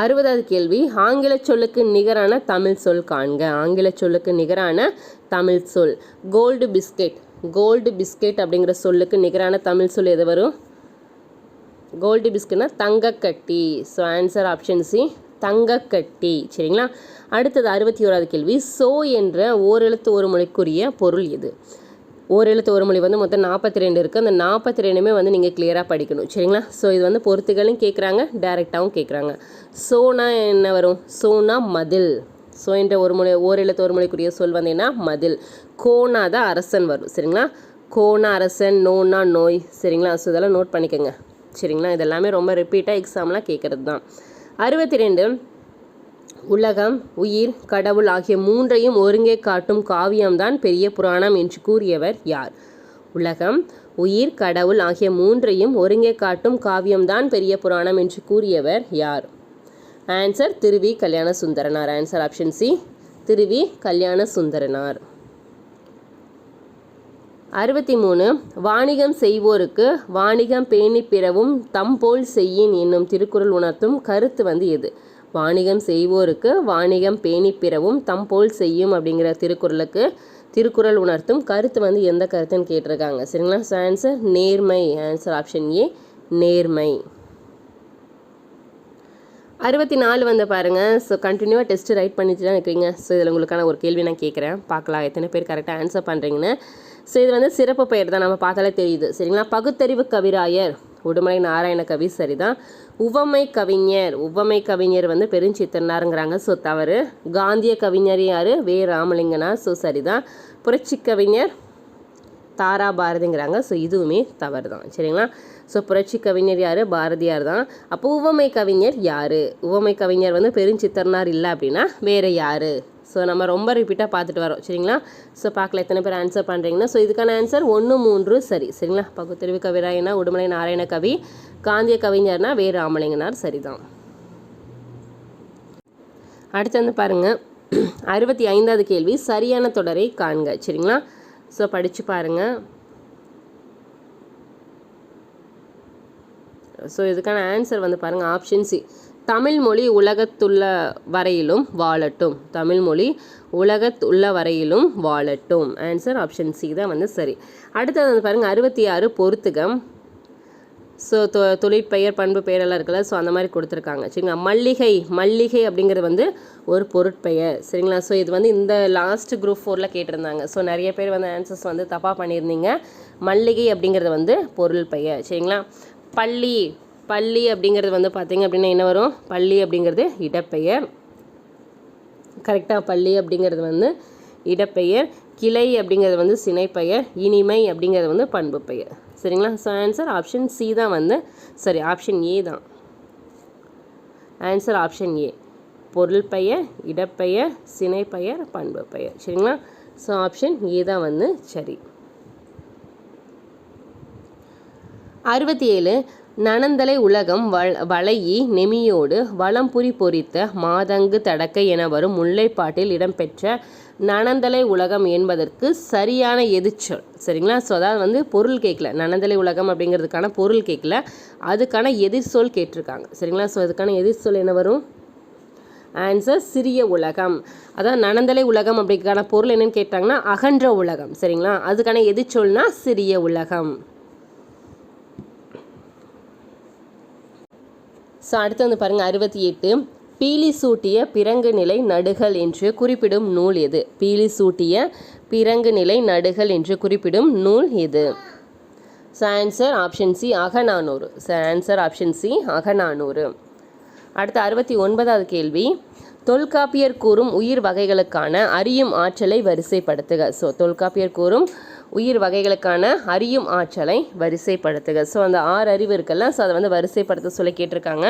[SPEAKER 1] 60வது கேள்வி, ஆங்கில சொல்லுக்கு நிகரான தமிழ் சொல் காண்க. ஆங்கில சொல்லுக்கு நிகரான தமிழ் சொல் கோல்டு பிஸ்கெட். கோல்டு பிஸ்கெட் அப்படிங்கிற சொல்லுக்கு நிகரான தமிழ் சொல் எது வரும்? கோல்டு பிஸ்கட்னா தங்கக்கட்டி. ஸோ ஆன்சர் ஆப்ஷன் சி தங்கக்கட்டி. சரிங்களா, அடுத்தது 61வது கேள்வி, சோ என்ற ஓரெழுத்து ஒரு மொழிக்குரிய பொருள் எது? ஓரெழுத்து ஒரு மொழி வந்து மொத்தம் 42 இருக்குது. அந்த 42மே வந்து நீங்கள் கிளியராக படிக்கணும். சரிங்களா, ஸோ இது வந்து பொறுத்துகளும் கேட்குறாங்க, டைரெக்டாகவும் கேட்குறாங்க. சோனா என்ன வரும்? சோனா மதில். ஸோ என்ற ஓரெழுத்து ஒரு மொழிக்குரிய சொல் வந்தீங்கன்னா மதில். கோனா தான் அரசன் வரும். சரிங்களா, கோனா அரசன், நோனா நோய். சரிங்களா, ஸோ இதெல்லாம் நோட் பண்ணிக்கோங்க. சரிங்களா, இதெல்லாமே ரொம்ப ரிப்பீட்டாக எக்ஸாம்லாம் கேட்குறது தான். 62 உலகம், உயிர், கடவுள் ஆகிய மூன்றையும் ஒருங்கே காட்டும் காவியம்தான் பெரிய புராணம் என்று கூறியவர் யார்? உலகம், உயிர், கடவுள் ஆகிய மூன்றையும் ஒருங்கே காட்டும் காவியம்தான் பெரிய புராணம் என்று கூறியவர் யார்? ஆன்சர் திருவி கல்யாண சுந்தரனார். ஆன்சர் ஆப்ஷன் சி திருவி கல்யாண சுந்தரனார். 63 வாணிகம் செய்வோருக்கு வாணிகம் பேணி பிறவும் தம்போல் செய்யின் என்னும் திருக்குறள் உணர்த்தும் கருத்து வந்து எது? வாணிகம் செய்வோருக்கு வாணிகம் பேணி பிறவும் தம்போல் செய்யும் அப்படிங்கிற திருக்குறள் உணர்த்தும் கருத்து வந்து எந்த கருத்துன்னு கேட்டிருக்காங்க. சரிங்களா, ஸோ ஆன்சர் நேர்மை. ஆன்சர் ஆப்ஷன் ஏ நேர்மை. 64 வந்து பாருங்கள். ஸோ கண்டினியூவாக டெஸ்ட்டு ரைட் பண்ணிட்டு தான் இருக்கிறீங்க. ஸோ இதில் உங்களுக்கான ஒரு கேள்வி நான் கேட்குறேன், பார்க்கலாம் எத்தனை பேர் கரெக்டாக ஆன்சர் பண்ணுறீங்கன்னு. ஸோ இது வந்து சிறப்பு பெயர் தான், நம்ம பார்த்தாலே தெரியுது. சரிங்களா, பகுத்தறிவு கவிராயர் உடுமலை நாராயண கவி. சரிதான். உவமை கவிஞர் வந்து பெருஞ்சித்தனாருங்கிறாங்க. ஸோ தவறு. காந்திய கவிஞர் யார்? வே ராமலிங்கனார். ஸோ சரிதான். புரட்சி கவிஞர் தாரா பாரதிங்கிறாங்க. ஸோ இதுவுமே தவறு தான். சரிங்களா, ஸோ புரட்சி கவிஞர் யார்? பாரதியார் தான். அப்போ உவமை கவிஞர் யார்? உவமை கவிஞர் வந்து பெருஞ்சித்தனார் இல்லை அப்படின்னா வேறு யார்? ஸோ நம்ம ரொம்ப ரிப்பீட்டாக பார்த்துட்டு வரோம். சரிங்களா, ஸோ பார்க்கல எத்தனை பேர் ஆன்சர் பண்ணுறீங்கன்னா. ஸோ இதுக்கான ஆன்சர் 1, 3 சரி. சரிங்களா, பகுத்தறிவு கவிராயனா உடுமலை நாராயண கவி, காந்திய கவிஞர்னா வே ராமலிங்கனார். சரிதான். அடுத்து வந்து பாருங்கள், 65வது கேள்வி, சரியான தொடரை காண்க. சரிங்களா, ஸோ படித்து பாருங்கள். ஸோ இதுக்கான ஆன்சர் வந்து பாருங்கள் ஆப்ஷன் சி தமிழ் மொழி உலகத்துள்ள வரையிலும் வாழட்டும். தமிழ் மொழி உலகத்துள்ள வரையிலும் வாழட்டும். ஆன்சர் ஆப்ஷன் சி தான் வந்து சரி. அடுத்தது வந்து பாருங்கள் 66 பொறுத்துகம். ஸோ தொழிற்பெயர் பண்பு பெயரெல்லாம் இருக்குல்ல, ஸோ அந்த மாதிரி கொடுத்துருக்காங்க. சரிங்களா, மல்லிகை அப்படிங்கிறது வந்து ஒரு பொருட்பெயர். சரிங்களா, ஸோ இது வந்து இந்த லாஸ்ட் குரூப் 4ல் கேட்டிருந்தாங்க. ஸோ நிறைய பேர் வந்து ஆன்சர்ஸ் வந்து தப்பாக பண்ணியிருந்தீங்க. மல்லிகை அப்படிங்கிறது வந்து பொருள் பெயர். சரிங்களா, பள்ளி அப்படிங்கிறது வந்து பார்த்திங்க அப்படின்னா என்ன வரும்? பள்ளி அப்படிங்கிறது இடப்பெயர். கரெக்டாக, பள்ளி அப்படிங்கிறது வந்து இடப்பெயர். கிளை அப்படிங்கிறது வந்து சினைப்பெயர். இனிமை அப்படிங்கிறது வந்து பண்பு பெயர். சரிங்களா, ஸோ ஆன்சர் ஆப்ஷன் சி தான் வந்து சரி. ஆப்ஷன் ஏ தான் ஆன்சர். ஆப்ஷன் ஏ பொருள் பெயர், இடப்பெயர், சினைப்பெயர், பண்பு பெயர். சரிங்களா, ஸோ ஆப்ஷன் ஏ தான் வந்து சரி. 67 நனந்தலை உலகம் வளையி நெமியோடு வளம்புரி பொறித்த மாதங்கு தடக்கை என வரும் முல்லைப்பாட்டில் இடம்பெற்ற நனந்தலை உலகம் என்பதற்கு சரியான எதிர்ச்சொல். சரிங்களா, ஸோ அதாவது வந்து பொருள் கேட்கல, நனந்தலை உலகம் அப்படிங்கிறதுக்கான பொருள் கேட்கல, அதுக்கான எதிர்ச்சொல் கேட்டிருக்காங்க. சரிங்களா, ஸோ அதுக்கான எதிர்ச்சொல் என்ன வரும்? ஆன்சர் சிறிய உலகம். அதாவது நனந்தலை உலகம் அப்படிங்கிறதுக்கான பொருள் என்னன்னு கேட்டாங்கன்னா அகன்ற உலகம். சரிங்களா, அதுக்கான எதிர்ச்சொல்னா சிறிய உலகம். ஸோ அடுத்து வந்து பாருங்கள் 68 பீலி சூட்டிய பிறங்கு நிலை நடுகள் என்று குறிப்பிடும் நூல் எது? பீலி சூட்டிய பிறங்கு நிலை நடுகள் என்று குறிப்பிடும் நூல் எது? So answer option C Akananuru. So answer option C Akananuru. அடுத்து 69வது கேள்வி, தொல்காப்பியர் கூறும் உயிர் வகைகளுக்கான அறியும் ஆற்றலை வரிசைப்படுத்துக. ஸோ தொல்காப்பியர் கூறும் உயிர் வகைகளுக்கான அறியும் ஆற்றலை வரிசைப்படுத்துக. ஸோ அந்த 6 அறிவு இருக்குல்ல, ஸோ அதை வந்து வரிசைப்படுத்த சொல்லி கேட்டிருக்காங்க.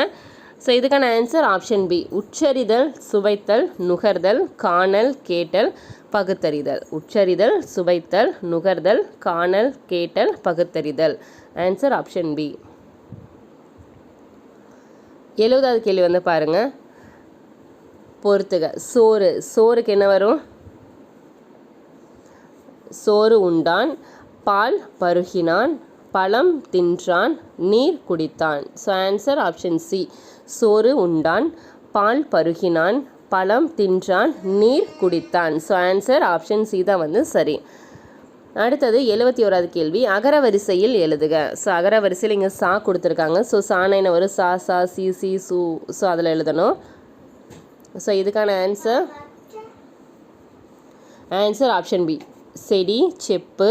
[SPEAKER 1] ஸோ இதுக்கான ஆன்சர் ஆப்ஷன் பி. உச்சரிதல், சுவைத்தல், நுகர்தல், காணல், கேட்டல், பகுத்தறிதல். உச்சரிதல், சுவைத்தல், நுகர்தல், காணல், கேட்டல், பகுத்தறிதல். Answer option B. 70வது கேள்வி வந்து பாருங்கள், பொறுத்துக. சோறு, சோறுக்கு என்ன வரும்? சோறு உண்டான், பால் பருகினான், பழம் தின்றான், நீர் குடித்தான். So answer option C. சோறு உண்டான், பால் பருகினான், பழம் தின்றான், நீர் குடித்தான். ஸோ ஆன்சர் ஆப்ஷன் சி தான் வந்து சரி. அடுத்தது 71வது கேள்வி, அகர வரிசையில் எழுதுக. ஸோ அகர வரிசையில் இங்கே சா கொடுத்துருக்காங்க. ஸோ சான என்ன வரும்? சா, சா, சி, சி, சு. ஸோ அதில் எழுதணும். ஸோ இதுக்கான ஆன்சர் ஆப்ஷன் பி. செடி, செப்பு,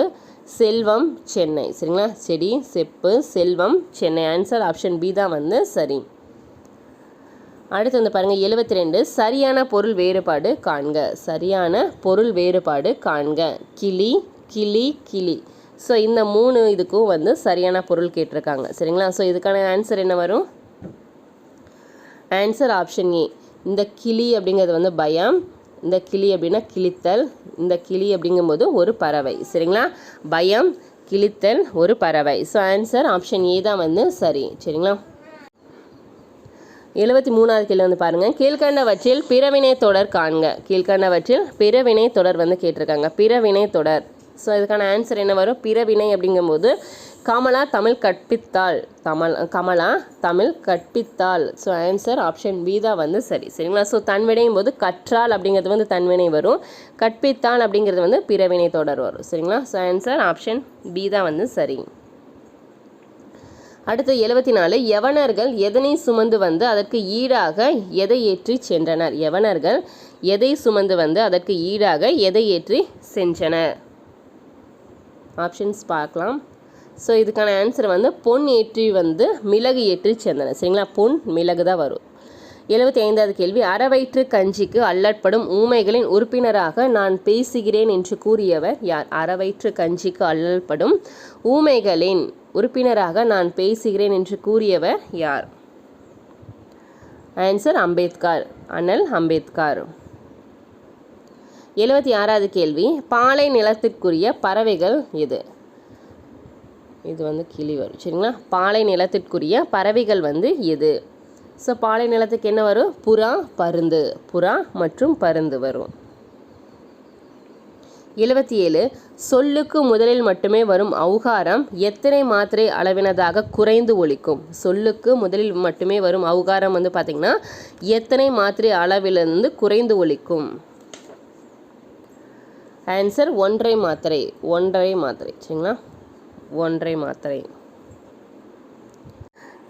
[SPEAKER 1] செல்வம், சென்னை. சரிங்களா? செடி, செப்பு, செல்வம், சென்னை. ஆன்சர் ஆப்ஷன் பி தான் வந்து சரி. அடுத்து வந்து பாருங்கள் 72, சரியான பொருள் வேறுபாடு காண்க. சரியான பொருள் வேறுபாடு காண்க. கிளி, கிளி, கிளி. ஸோ இந்த 3 இதுக்கும் வந்து சரியான பொருள் கேட்டிருக்காங்க. சரிங்களா? ஸோ இதுக்கான ஆன்சர் என்ன வரும்? ஆன்சர் ஆப்ஷன் ஏ. இந்த கிளி அப்படிங்கிறது வந்து பயம், இந்த கிளி அப்படின்னா கிழித்தல், இந்த கிளி அப்படிங்கும்போது ஒரு பறவை. சரிங்களா? பயம், கிழித்தல், ஒரு பறவை. ஸோ ஆன்சர் ஆப்ஷன் ஏ தான் வந்து சரி. சரிங்களா? 73வது கேள்வி வந்து பாருங்கள், கீழ்கண்டவற்றில் பிறவினை தொடர் காண்க. கீழ்கண்டவற்றில் பிறவினை தொடர் வந்து கேட்டிருக்காங்க. பிறவினை தொடர். ஸோ இதுக்கான ஆன்சர் என்ன வரும்? பிறவினை அப்படிங்கும்போது கமலா தமிழ் கற்பித்தாள். கமலா தமிழ் கற்பித்தாள். ஸோ ஆன்சர் ஆப்ஷன் பி தான் வந்து சரி. சரிங்களா? ஸோ தன்வினையும் போது கற்றால் அப்படிங்கிறது வந்து தன்வினை வரும், கற்பித்தாள் அப்படிங்கிறது வந்து பிறவினை தொடர் வரும். சரிங்களா? ஸோ ஆன்சர் ஆப்ஷன் பி தான் வந்து சரி. அடுத்து 74, யவனர்கள் எதனை சுமந்து வந்து அதற்கு ஈடாக எதை ஏற்றி சென்றனர்? யவனர்கள் எதை சுமந்து வந்து அதற்கு ஈடாக எதை ஏற்றி சென்றனர்? ஆப்ஷன்ஸ் பார்க்கலாம். ஸோ இதுக்கான ஆன்சர் வந்து பொன் ஏற்றி வந்து மிளகு ஏற்றி சென்றனர். சரிங்களா? பொன், மிளகு தான் வரும். 75வது கேள்வி, அறவயிற்று கஞ்சிக்கு அல்லற்படும் ஊமைகளின் உறுப்பினராக நான் பேசுகிறேன் என்று கூறியவர் யார்? அறவயிற்று கஞ்சிக்கு அல்லற்படும் ஊமைகளின் உறுப்பினராக நான் பேசுகிறேன் என்று கூறியவர் யார்? ஆன்சர் அம்பேத்கர், அண்ணல் அம்பேத்கர். 76வது கேள்வி, பாலை நிலத்திற்குரிய பறவைகள் எது? இது வந்து கிளி வரும். சரிங்களா? பாலை நிலத்திற்குரிய பறவைகள் வந்து எது? ஸோ பாலை நிலத்துக்கு என்ன வரும்? புறா, பருந்து. புறா மற்றும் பருந்து வரும். 77, சொல்லுக்கு முதலில் மட்டுமே வரும் ஔகாரம் எத்தனை மாத்திரை அளவினதாக குறைந்து ஒலிக்கும்? சொல்லுக்கு முதலில் மட்டுமே வரும் ஔகாரம் வந்து பார்த்திங்கன்னா எத்தனை மாத்திரை அளவிலிருந்து குறைந்து ஒலிக்கும்? ஆன்சர் 1.5 மாத்திரை. 1.5 மாத்திரை. சரிங்களா? 1.5 மாத்திரை.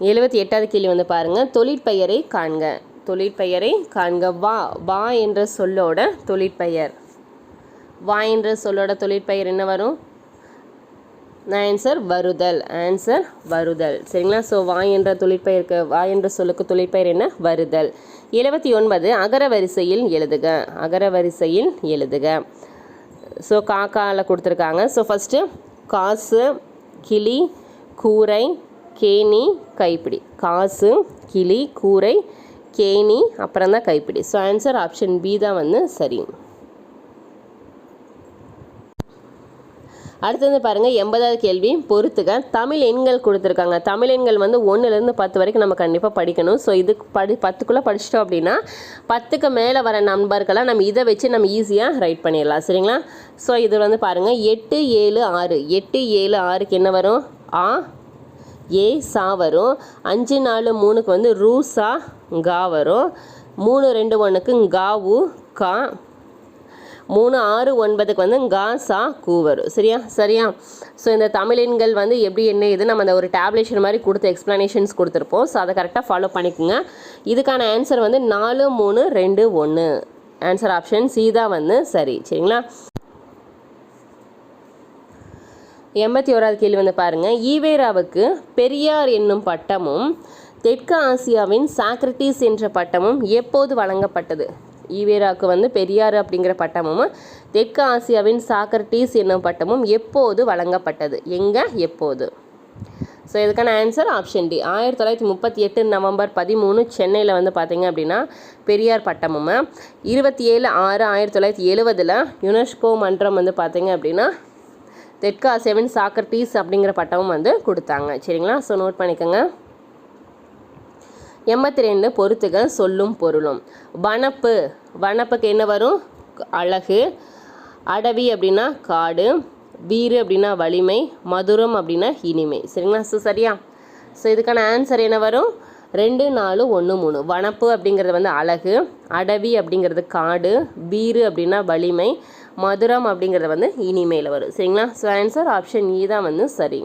[SPEAKER 1] 78வது கேள்வி வந்து பாருங்கள், தொழிற்பெயரை காண்க. தொழிற்பெயரை காண்க. வா, வா என்ற சொல்லோட தொழிற்பெயர். வா என்ற சொல்லோட தொழிற்பெயர் என்ன வரும்? ஆன்சர் வருதல். ஆன்சர் வருதல். சரிங்களா? ஸோ வா என்ற தொழிற்பெயருக்கு, வா என்ற சொல்லுக்கு தொழிற்பெயர் என்ன? வருதல். 79, அகர வரிசையில் எழுதுக. அகர வரிசையில் எழுதுக. ஸோ காக்காவில் கொடுத்துருக்காங்க. ஸோ ஃபஸ்ட்டு காசு, கிளி, கூரை, கேணி, கைப்பிடி. காசு, கிளி, கூரை, கேணி, அப்புறம் தான் கைப்பிடி. ஸோ ஆன்சர் ஆப்ஷன் பி தான் வந்து சரி. அடுத்தது பாருங்கள் 80வது கேள்வி, பொறுத்துக. தமிழ் எண்கள் கொடுத்துருக்காங்க. தமிழ் எண்கள் வந்து 1லேருந்து 10 வரைக்கும் நம்ம கண்டிப்பாக படிக்கணும். ஸோ இது 10க்குள்ளே படிச்சிட்டோம் அப்படின்னா 10க்கு மேலே வர நம்பர்களாக நம்ம இதை வச்சு நம்ம ஈஸியாக ரைட் பண்ணிடலாம். சரிங்களா? ஸோ இது வந்து பாருங்கள் 8, 7, 6. 8, 7, 6க்கு என்ன வரும்? ஆ, ஏ, சா வரும். 5, 4, 3க்கு வந்து ரூ, சா, கா வரும். 3, 2, 1க்கு காவு, கா. 3, 6, 9க்கு வந்து கா, சா, கூ வரும். சரியா? ஸோ இந்த தமிழ் எண்கள் வந்து எப்படி என்ன இது நம்ம அந்த ஒரு டேப்லேஷன் மாதிரி கொடுத்து எக்ஸ்ப்ளனேஷன்ஸ் கொடுத்துருப்போம். ஸோ அதை கரெக்டாக ஃபாலோ பண்ணிக்கோங்க. இதுக்கான ஆன்சர் வந்து 4, 3, 2, 1. ஆன்சர் ஆப்ஷன் சி தான் வந்து சரி. சரிங்களா? 81வது கேள்வி வந்து பாருங்கள், ஈவேராவுக்கு பெரியார் என்னும் பட்டமும் தெற்கு ஆசியாவின் சாக்ரட்டிஸ் என்ற பட்டமும் எப்போது வழங்கப்பட்டது? ஈவேராவுக்கு வந்து பெரியார் அப்படிங்கிற பட்டமும் தெற்கு ஆசியாவின் சாக்ரட்டிஸ் என்னும் பட்டமும் எப்போது வழங்கப்பட்டது? எங்கே, எப்போது? ஸோ இதுக்கான ஆன்சர் ஆப்ஷன் டி. 1938 நவம்பர் 13 சென்னையில் வந்து பார்த்திங்க அப்படின்னா பெரியார் பட்டமும், 27/6/1970 யுனெஸ்கோ மன்றம் வந்து பார்த்திங்க அப்படின்னா தெற்காசியாவின் சாக்ரட்டீஸ் அப்படிங்கிற பட்டமும் வந்து கொடுத்தாங்க. சரிங்களா? ஸோ நோட் பண்ணிக்கோங்க. 82 பொறுத்துக சொல்லும் பொருளும். வனப்பு, வனப்புக்கு என்ன வரும்? அழகு. அடவி அப்படின்னா காடு. வீறு அப்படின்னா வலிமை. மதுரம் அப்படின்னா இனிமை. சரிங்களா? ஸோ சரியா? ஸோ இதுக்கான ஆன்சர் என்ன வரும்? 2, 4, 1, 3. வனப்பு அப்படிங்கிறது வந்து அழகு, அடவி அப்படிங்கிறது காடு, வீறு அப்படின்னா வலிமை, மதுரம் அப்படிங்கிறது வந்து இனிமையில் வரும். சரிங்களா? ஸோ ஆன்சர் ஆப்ஷன் இ தான் வந்து சரி.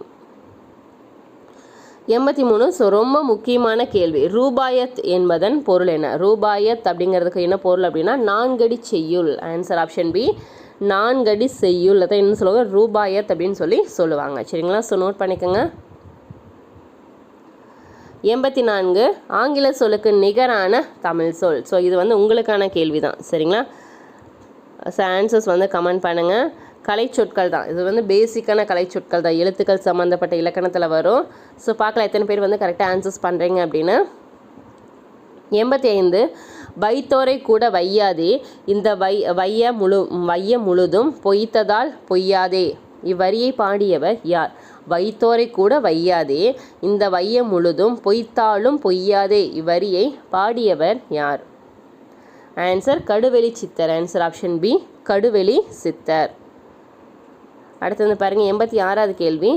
[SPEAKER 1] 83. ஸோ ரொம்ப முக்கியமான கேள்வி. ரூபாயத் என்பதன் பொருள் என்ன? ரூபாயத் அப்படிங்கிறதுக்கு என்ன பொருள் அப்படின்னா நான்கடி செய்யுள். ஆன்சர் ஆப்ஷன் பி, நான்கடி செய்யுள். அதை என்ன சொல்லுவாங்க? ரூபாயத் அப்படின்னு சொல்லி சொல்லுவாங்க. சரிங்களா? ஸோ நோட் பண்ணிக்கோங்க. 84. ஆங்கில சொல்லுக்கு நிகரான தமிழ் சொல். ஸோ இது வந்து உங்களுக்கான கேள்வி தான். சரிங்களா? ஸோ ஆன்சர்ஸ் வந்து கமெண்ட் பண்ணுங்கள். கலை சொற்கள் தான் இது, வந்து பேசிக்கான கலை சொற்கள் தான், எழுத்துக்கள் சம்மந்தப்பட்ட இலக்கணத்தில் வரும். ஸோ பார்க்கலாம் எத்தனை பேர் வந்து கரெக்டாக ஆன்சர்ஸ் பண்ணுறீங்க அப்படின்னு. 85. வைத்தோரை கூட வையாதே, இந்த வைய முழுதும் பொய்த்ததால் பொய்யாதே. இவ்வரியை பாடியவர் யார்? வைத்தோரை கூட வையாதே, இந்த வையம் முழுதும் பொய்த்தாலும் பொய்யாதே. இவ்வரியை பாடியவர் யார்? ஆன்சர் கடுவெளி சித்தர். ஆன்சர் ஆப்ஷன் பி, கடுவெளி சித்தர். அடுத்து வந்து பாருங்கள் 86வது கேள்வி.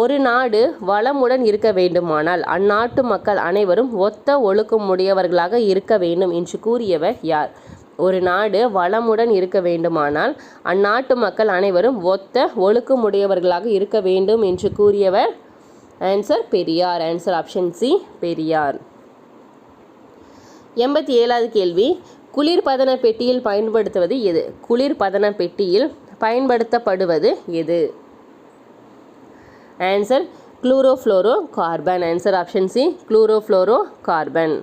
[SPEAKER 1] ஒரு நாடு வளமுடன் இருக்க வேண்டுமானால் அந்நாட்டு மக்கள் அனைவரும் ஒத்த ஒழுக்கமுடையவர்களாக இருக்க வேண்டும் என்று கூறியவர் யார்? ஒரு நாடு வளமுடன் இருக்க வேண்டுமானால் அந்நாட்டு மக்கள் அனைவரும் ஒத்த ஒழுக்கமுடையவர்களாக இருக்க வேண்டும் என்று கூறியவர்? Answer Periyar. Answer option C, Periyar. 87வது கேள்வி. குளிர்பதன பெட்டியில் பயன்படுத்துவது எது? குளிர்பதன பெட்டியில் பயன்படுத்தப்படுவது எது? Answer chlorofluorocarbon. Answer option C, chlorofluorocarbon.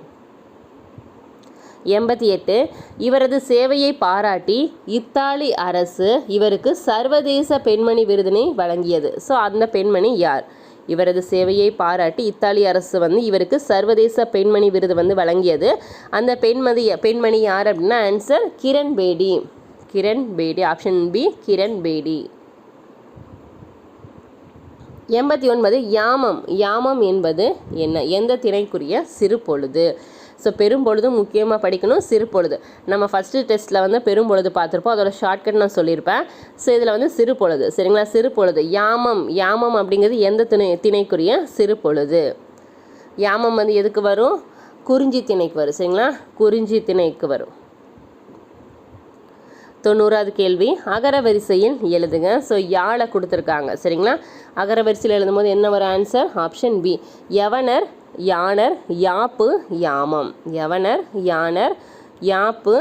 [SPEAKER 1] 88. இவரது சேவையை பாராட்டி இத்தாலி அரசு இவருக்கு சர்வதேச பெண்மணி விருதினை வழங்கியது. ஸோ அந்த பெண்மணி யார்? இவரது சேவையை பாராட்டி இத்தாலி அரசு வந்து இவருக்கு சர்வதேச பெண்மணி விருது வந்து வழங்கியது. அந்த பெண்மணி யார் அப்படின்னா answer Kiran Bedi. Kiran Bedi. Option B, Kiran Bedi. 89. யாமம். யாமம் என்பது என்ன? எந்த திணைக்குரிய சிறு பொழுது? ஸோ பெரும்பொழுதும் முக்கியமாக படிக்கணும், சிறு பொழுது. நம்ம ஃபஸ்ட்டு டெஸ்ட்டில் வந்து பெரும்பொழுது பார்த்துருப்போம், அதோட ஷார்ட்கட் நான் சொல்லியிருப்பேன். ஸோ இதில் வந்து சிறு பொழுது. சரிங்களா? சிறு பொழுது. யாமம். யாமம் அப்படிங்கிறது எந்த திணைக்குரிய சிறு பொழுது? யாமம் வந்து எதுக்கு வரும்? குறிஞ்சி திணைக்கு வரும். சரிங்களா? குறிஞ்சி திணைக்கு வரும். 90வது கேள்வி. அகர வரிசையில் எழுதுங்க. ஸோ யாழை கொடுத்துருக்காங்க. சரிங்களா? அகர வரிசையில் எழுதும்போது என்ன வரும்? ஆன்சர் ஆப்ஷன் பி, யவனர், யானர், யாப்பு, யாமம். யவனர், யானர், யாப்பு,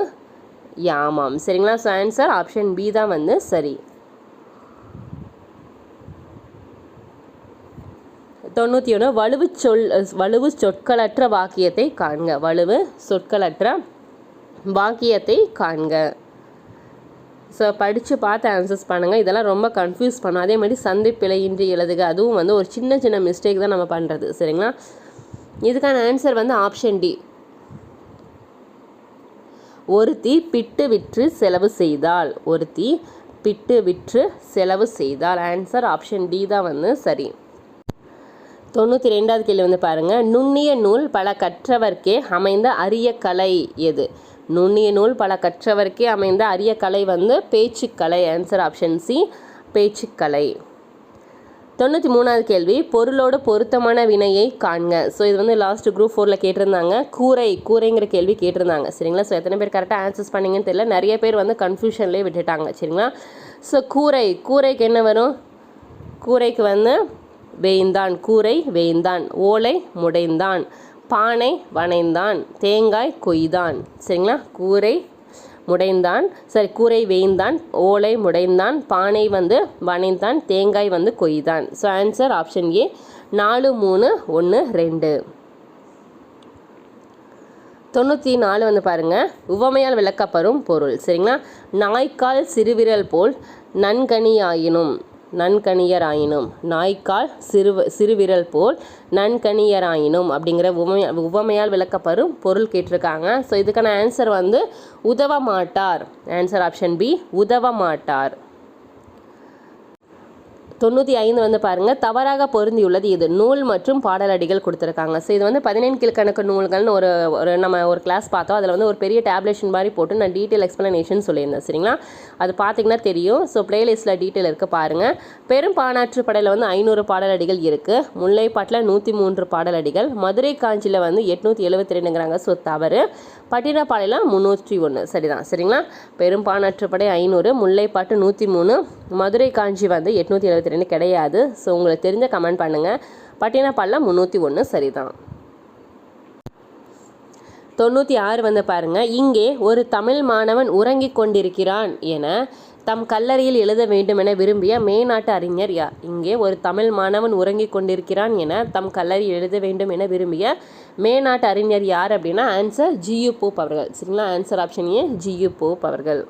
[SPEAKER 1] யாமம். சரிங்களா? ஸோ ஆன்சர் ஆப்ஷன் பி தான் வந்து சரி. 91. வலுவு சொற்களற்ற வாக்கியத்தை காண்க. வலுவு சொற்களற்ற வாக்கியத்தை காண்க. ஸோ படித்து பார்த்து ஆன்சர்ஸ் பண்ணுங்கள். இதெல்லாம் ரொம்ப கன்ஃபியூஸ் பண்ணும். அதே மாதிரி சந்தை பிழையின்றி எழுதுக. அதுவும் வந்து ஒரு சின்ன சின்ன மிஸ்டேக் தான் நம்ம பண்ணுறது. சரிங்களா? இதுக்கான ஆன்சர் வந்து ஆப்ஷன் டி. ஒருத்தி பிட்டு விற்று செலவு செய்தால். ஒருத்தி பிட்டு விற்று செலவு செய்தால். ஆன்சர் ஆப்ஷன் டி தான் வந்து சரி. 92வது கேள்வி வந்து பாருங்கள். நுண்ணிய நூல் பல கற்றவர்க்கே அமைந்த அரிய கலை எது? நுண்ணிய நூல் பல கற்றவர்க்கே அமைந்த அரிய கலை வந்து பேச்சுக்கலை. ஆன்சர் ஆப்ஷன் சி, பேச்சுக்கலை. 93வது கேள்வி. பொருளோடு பொருத்தமான வினையை காண்க. ஸோ இது வந்து லாஸ்ட் குரூப் 4ல் கேட்டிருந்தாங்க. கூரைங்கிற கேள்வி கேட்டிருந்தாங்க. சரிங்களா? ஸோ எத்தனை பேர் கரெக்டாக ஆன்சர்ஸ் பண்ணிங்கன்னு தெரியல. நிறைய பேர் வந்து கன்ஃபியூஷன்லேயே விட்டுட்டாங்க. சரிங்களா? ஸோ கூரைக்கு என்ன வரும்? கூரைக்கு வந்து வேய்ந்தான். கூரை வேய்ந்தான். ஓலை முடைந்தான். பானை வனைந்தான். தேங்காய் கொய்தான். சரிங்களா? கூரை முடைந்தான், சரி கூரை வேய்ந்தான், ஓலை முடைந்தான், பானை வந்து வனைந்தான், தேங்காய் வந்து கொய்தான். So answer option A, 4, 3, 1, 2. 94 வந்து பாருங்கள். உவமையால் விளக்கப்படும் பொருள். சரிங்களா? நாய்க்கால் சிறுவிரல் போல் நன்கனியாயினும். நன்கணியராயினும், நாய்க்கால் சிறுவிரல் போல் நன்கணியராயினும் அப்படிங்கிற உவமையால் விளக்கப்படும் பொருள் கேட்டிருக்காங்க. ஸோ இதுக்கான ஆன்சர் வந்து உதவ மாட்டார். ஆன்சர் ஆப்ஷன் பி, உதவ மாட்டார். 95 வந்து பாருங்கள், தவறாக பொருந்தியுள்ளது இது. நூல் மற்றும் பாடலடிகள் கொடுத்துருக்காங்க. ஸோ இது வந்து 17 கீழ்கணக்கு நூல்கள்னு நம்ம ஒரு கிளாஸ் பார்த்தோம். அதில் வந்து ஒரு பெரிய டேப்லேஷன் மாதிரி போட்டு நான் டீட்டெயில் எக்ஸ்ப்ளனேஷன் சொல்லியிருந்தேன். சரிங்களா, அது பார்த்தீங்கன்னா தெரியும். ஸோ பிளேலிஸ்ட்டில் டீட்டெயில் இருக்குது பாருங்கள். பெரும் பாணாற்று படையில் வந்து 500 பாடலடிகள் இருக்குது. முல்லைப்பாட்டில் 103 பாடலடிகள். மதுரை காஞ்சியில் வந்து 872ங்கிறாங்க. ஸோ தவறு. பட்டினப்பாளையில் 301 சரிதான். சரிங்களா, பெரும் பாணாற்றுப்படை 500, முல்லைப்பாட்டு 103, மதுரை காஞ்சி வந்து 872 கிடையாது. ஸோ உங்களுக்கு தெரிஞ்ச கமெண்ட் பண்ணுங்கள். பட்டினப்பாளையில் 301 சரிதான். 96 வந்து பாருங்கள், இங்கே ஒரு தமிழ் மாணவன் உறங்கிக் கொண்டிருக்கிறான் என தம் கல்லறையில் எழுத வேண்டும் என விரும்பிய மேநாட்டு அறிஞர் யார்? இங்கே ஒரு தமிழ் மாணவன் உறங்கிக் கொண்டிருக்கிறான் என தம் கல்லறையில் எழுத வேண்டும் என விரும்பிய மேநாட்டு அறிஞர் யார் அப்படின்னா ஆன்சர் ஜியு போப் அவர்கள். சரிங்களா, answer option A, G U Pope அவர்கள்.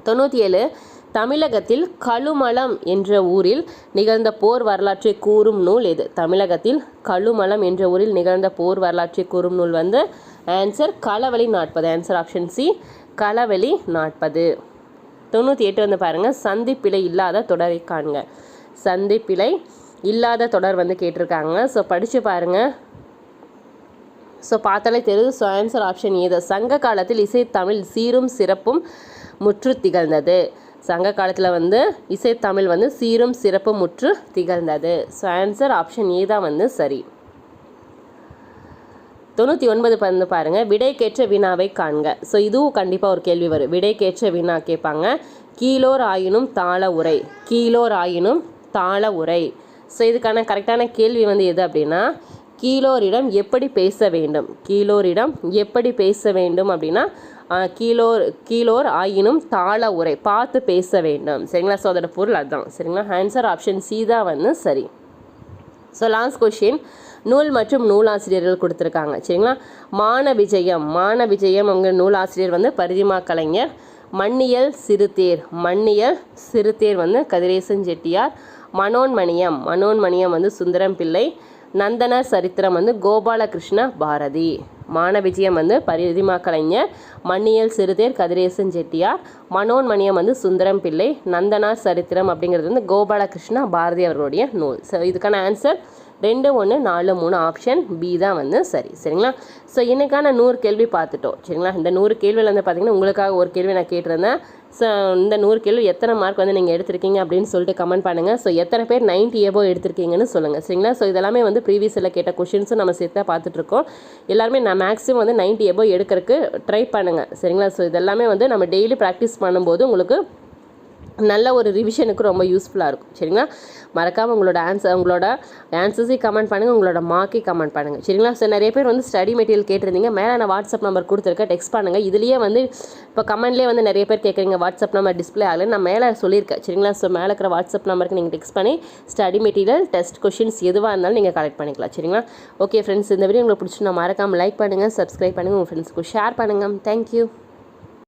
[SPEAKER 1] 97 தமிழகத்தில் கழுமலம் என்ற ஊரில் நிகழ்ந்த போர் வரலாற்றை கூறும் நூல் எது? தமிழகத்தில் கழுமலம் என்ற ஊரில் நிகழ்ந்த போர் வரலாற்றை கூறும் நூல் வந்து answer Kalavazhi 40. Answer option C, Kalavazhi 40. 98 வந்து பாருங்கள், சந்திப்பிழை இல்லாத தொடரை காண்க. சந்திப்பிழை இல்லாத தொடர் வந்து கேட்டிருக்காங்க. ஸோ படித்து பாருங்கள். ஸோ பார்த்தாலே தெரியுது. ஸோ ஆன்சர் ஆப்ஷன் ஏ, சங்க காலத்தில் இசைத்தமிழ் சீரும் சிறப்பும் முற்று திகழ்ந்தது. சங்க காலத்தில் வந்து இசைத்தமிழ் வந்து சீரும் சிறப்பும் முற்று திகழ்ந்தது. ஸோ ஆன்சர் ஆப்ஷன் ஏ தான் வந்து சரி. 99 வந்து பாருங்கள், விடைக்கேற்ற வினாவை காண்க. ஸோ இதுவும் கண்டிப்பாக ஒரு கேள்வி வரும். விடைக்கேற்ற வினா கேட்பாங்க. கீழோர் ஆயினும் தாள உரை, கீழோர் ஆயினும் தாள உரை. ஸோ இதுக்கான கரெக்டான கேள்வி வந்து எது அப்படின்னா, கீழோரிடம் எப்படி பேச வேண்டும்? கீழோரிடம் எப்படி பேச வேண்டும் அப்படின்னா கீழோர் ஆயினும் தாள உரை, பார்த்து பேச வேண்டும். சரிங்களா, ஸோ அதோட பொருள் அதுதான். சரிங்களா, ஆன்சர் ஆப்ஷன் சி தான் வந்து சரி. ஸோ லாஸ்ட் கொஷின், நூல் மற்றும் நூலாசிரியர்கள் கொடுத்துருக்காங்க. சரிங்களா, மான விஜயம் அவங்க நூலாசிரியர் வந்து பரிதிமா கலைஞர். மன்னியல் சிறுதேர் வந்து கதிரேசன் செட்டியார். மனோன்மணியம் வந்து சுந்தரம் பிள்ளை. நந்தனர் சரித்திரம் வந்து கோபாலகிருஷ்ண பாரதி. மான விஜயம் வந்து பரிதிமா கலைஞர். மன்னியல் சிறுதேர் கதிரேசன் செட்டியார். மனோன்மணியம் வந்து சுந்தரம் பிள்ளை. நந்தனார் சரித்திரம் அப்படிங்கிறது வந்து கோபாலகிருஷ்ண பாரதி அவர்களுடைய நூல். ஸோ இதுக்கான ஆன்சர் 2, 1, 4, 3 ஆப்ஷன் பி தான் வந்து சரி. சரிங்களா, ஸோ இன்றைக்கான 100 கேள்வி பார்த்துட்டோம். சரிங்களா, இந்த 100 கேள்வியில் வந்து பார்த்திங்கன்னா உங்களுக்காக ஒரு கேள்வி நான் கேட்டிருந்தேன். ஸோ இந்த 100 கேள்வி எத்தனை மார்க் வந்து நீங்கள் எடுத்திருக்கீங்க அப்படின்னு சொல்லிட்டு கமெண்ட் பண்ணுங்கள். ஸோ எத்தனை பேர் 90 எபோவ் எடுத்திருக்கீங்கன்னு சொல்லுங்கள். சரிங்களா, ஸோ இதெல்லாமே வந்து ப்ரீவியஸில் கேட்ட கொஷின்ஸும் நம்ம சேர்த்து பார்த்துட்ருக்கோம். எல்லாருமே நான் மேக்ஸிமம் வந்து 90 எபோவ் எடுக்கிறதுக்கு ட்ரை பண்ணுங்கள். சரிங்களா, ஸோ இதெல்லாமே வந்து நம்ம டெய்லி ப்ராக்டிஸ் பண்ணும்போது உங்களுக்கு நல்ல ஒரு ரிவிஷனுக்கு ரொம்ப யூஸ்ஃபுல்லாக இருக்கும். சரிங்களா, மறக்காமல் உங்களோட ஆன்சர்ஸையும் கமெண்ட் பண்ணுங்கள், உங்களோட மார்க்கையும் கமெண்ட் பண்ணுங்கள். சரிங்களா, ஸோ நிறைய பேர் வந்து ஸ்டடி மெட்டீரியல் கேட்டிருந்தீங்க. மேலே நான் வாட்ஸ்அப் நம்பர் கொடுத்துருக்கேன், டெக்ஸ்ட் பண்ணுங்கள். இதுலேயே வந்து இப்போ கமெண்ட்லேயே வந்து நிறைய பேர் கேட்குறீங்க வாட்ஸ்அப் நம்பர் டிஸ்பிளே ஆகலை, நான் மேலே சொல்லியிருக்கேன். சரிங்களா, ஸோ மேலே இருக்கிற வாட்ஸ்அப் நம்பருக்கு நீங்கள் டெக்ஸ்ட் பண்ணி ஸ்டடி மெட்டீரியல், டெஸ்ட் கொஷின்ஸ் எதுவாக இருந்தாலும் நீங்கள் கலெக்ட் பண்ணிக்கலாம். சரிங்களா, ஓகே ஃப்ரெண்ட்ஸ், இந்த வீடியோ உங்களுக்கு பிடிச்சி நான் மறக்காமல் லைக் பண்ணுங்கள், சப்ஸ்கிரைப் பண்ணுங்கள், உங்கள் ஃப்ரெண்ட்ஸ்க்கு ஷேர் பண்ணுங்கள். தேங்க்யூ.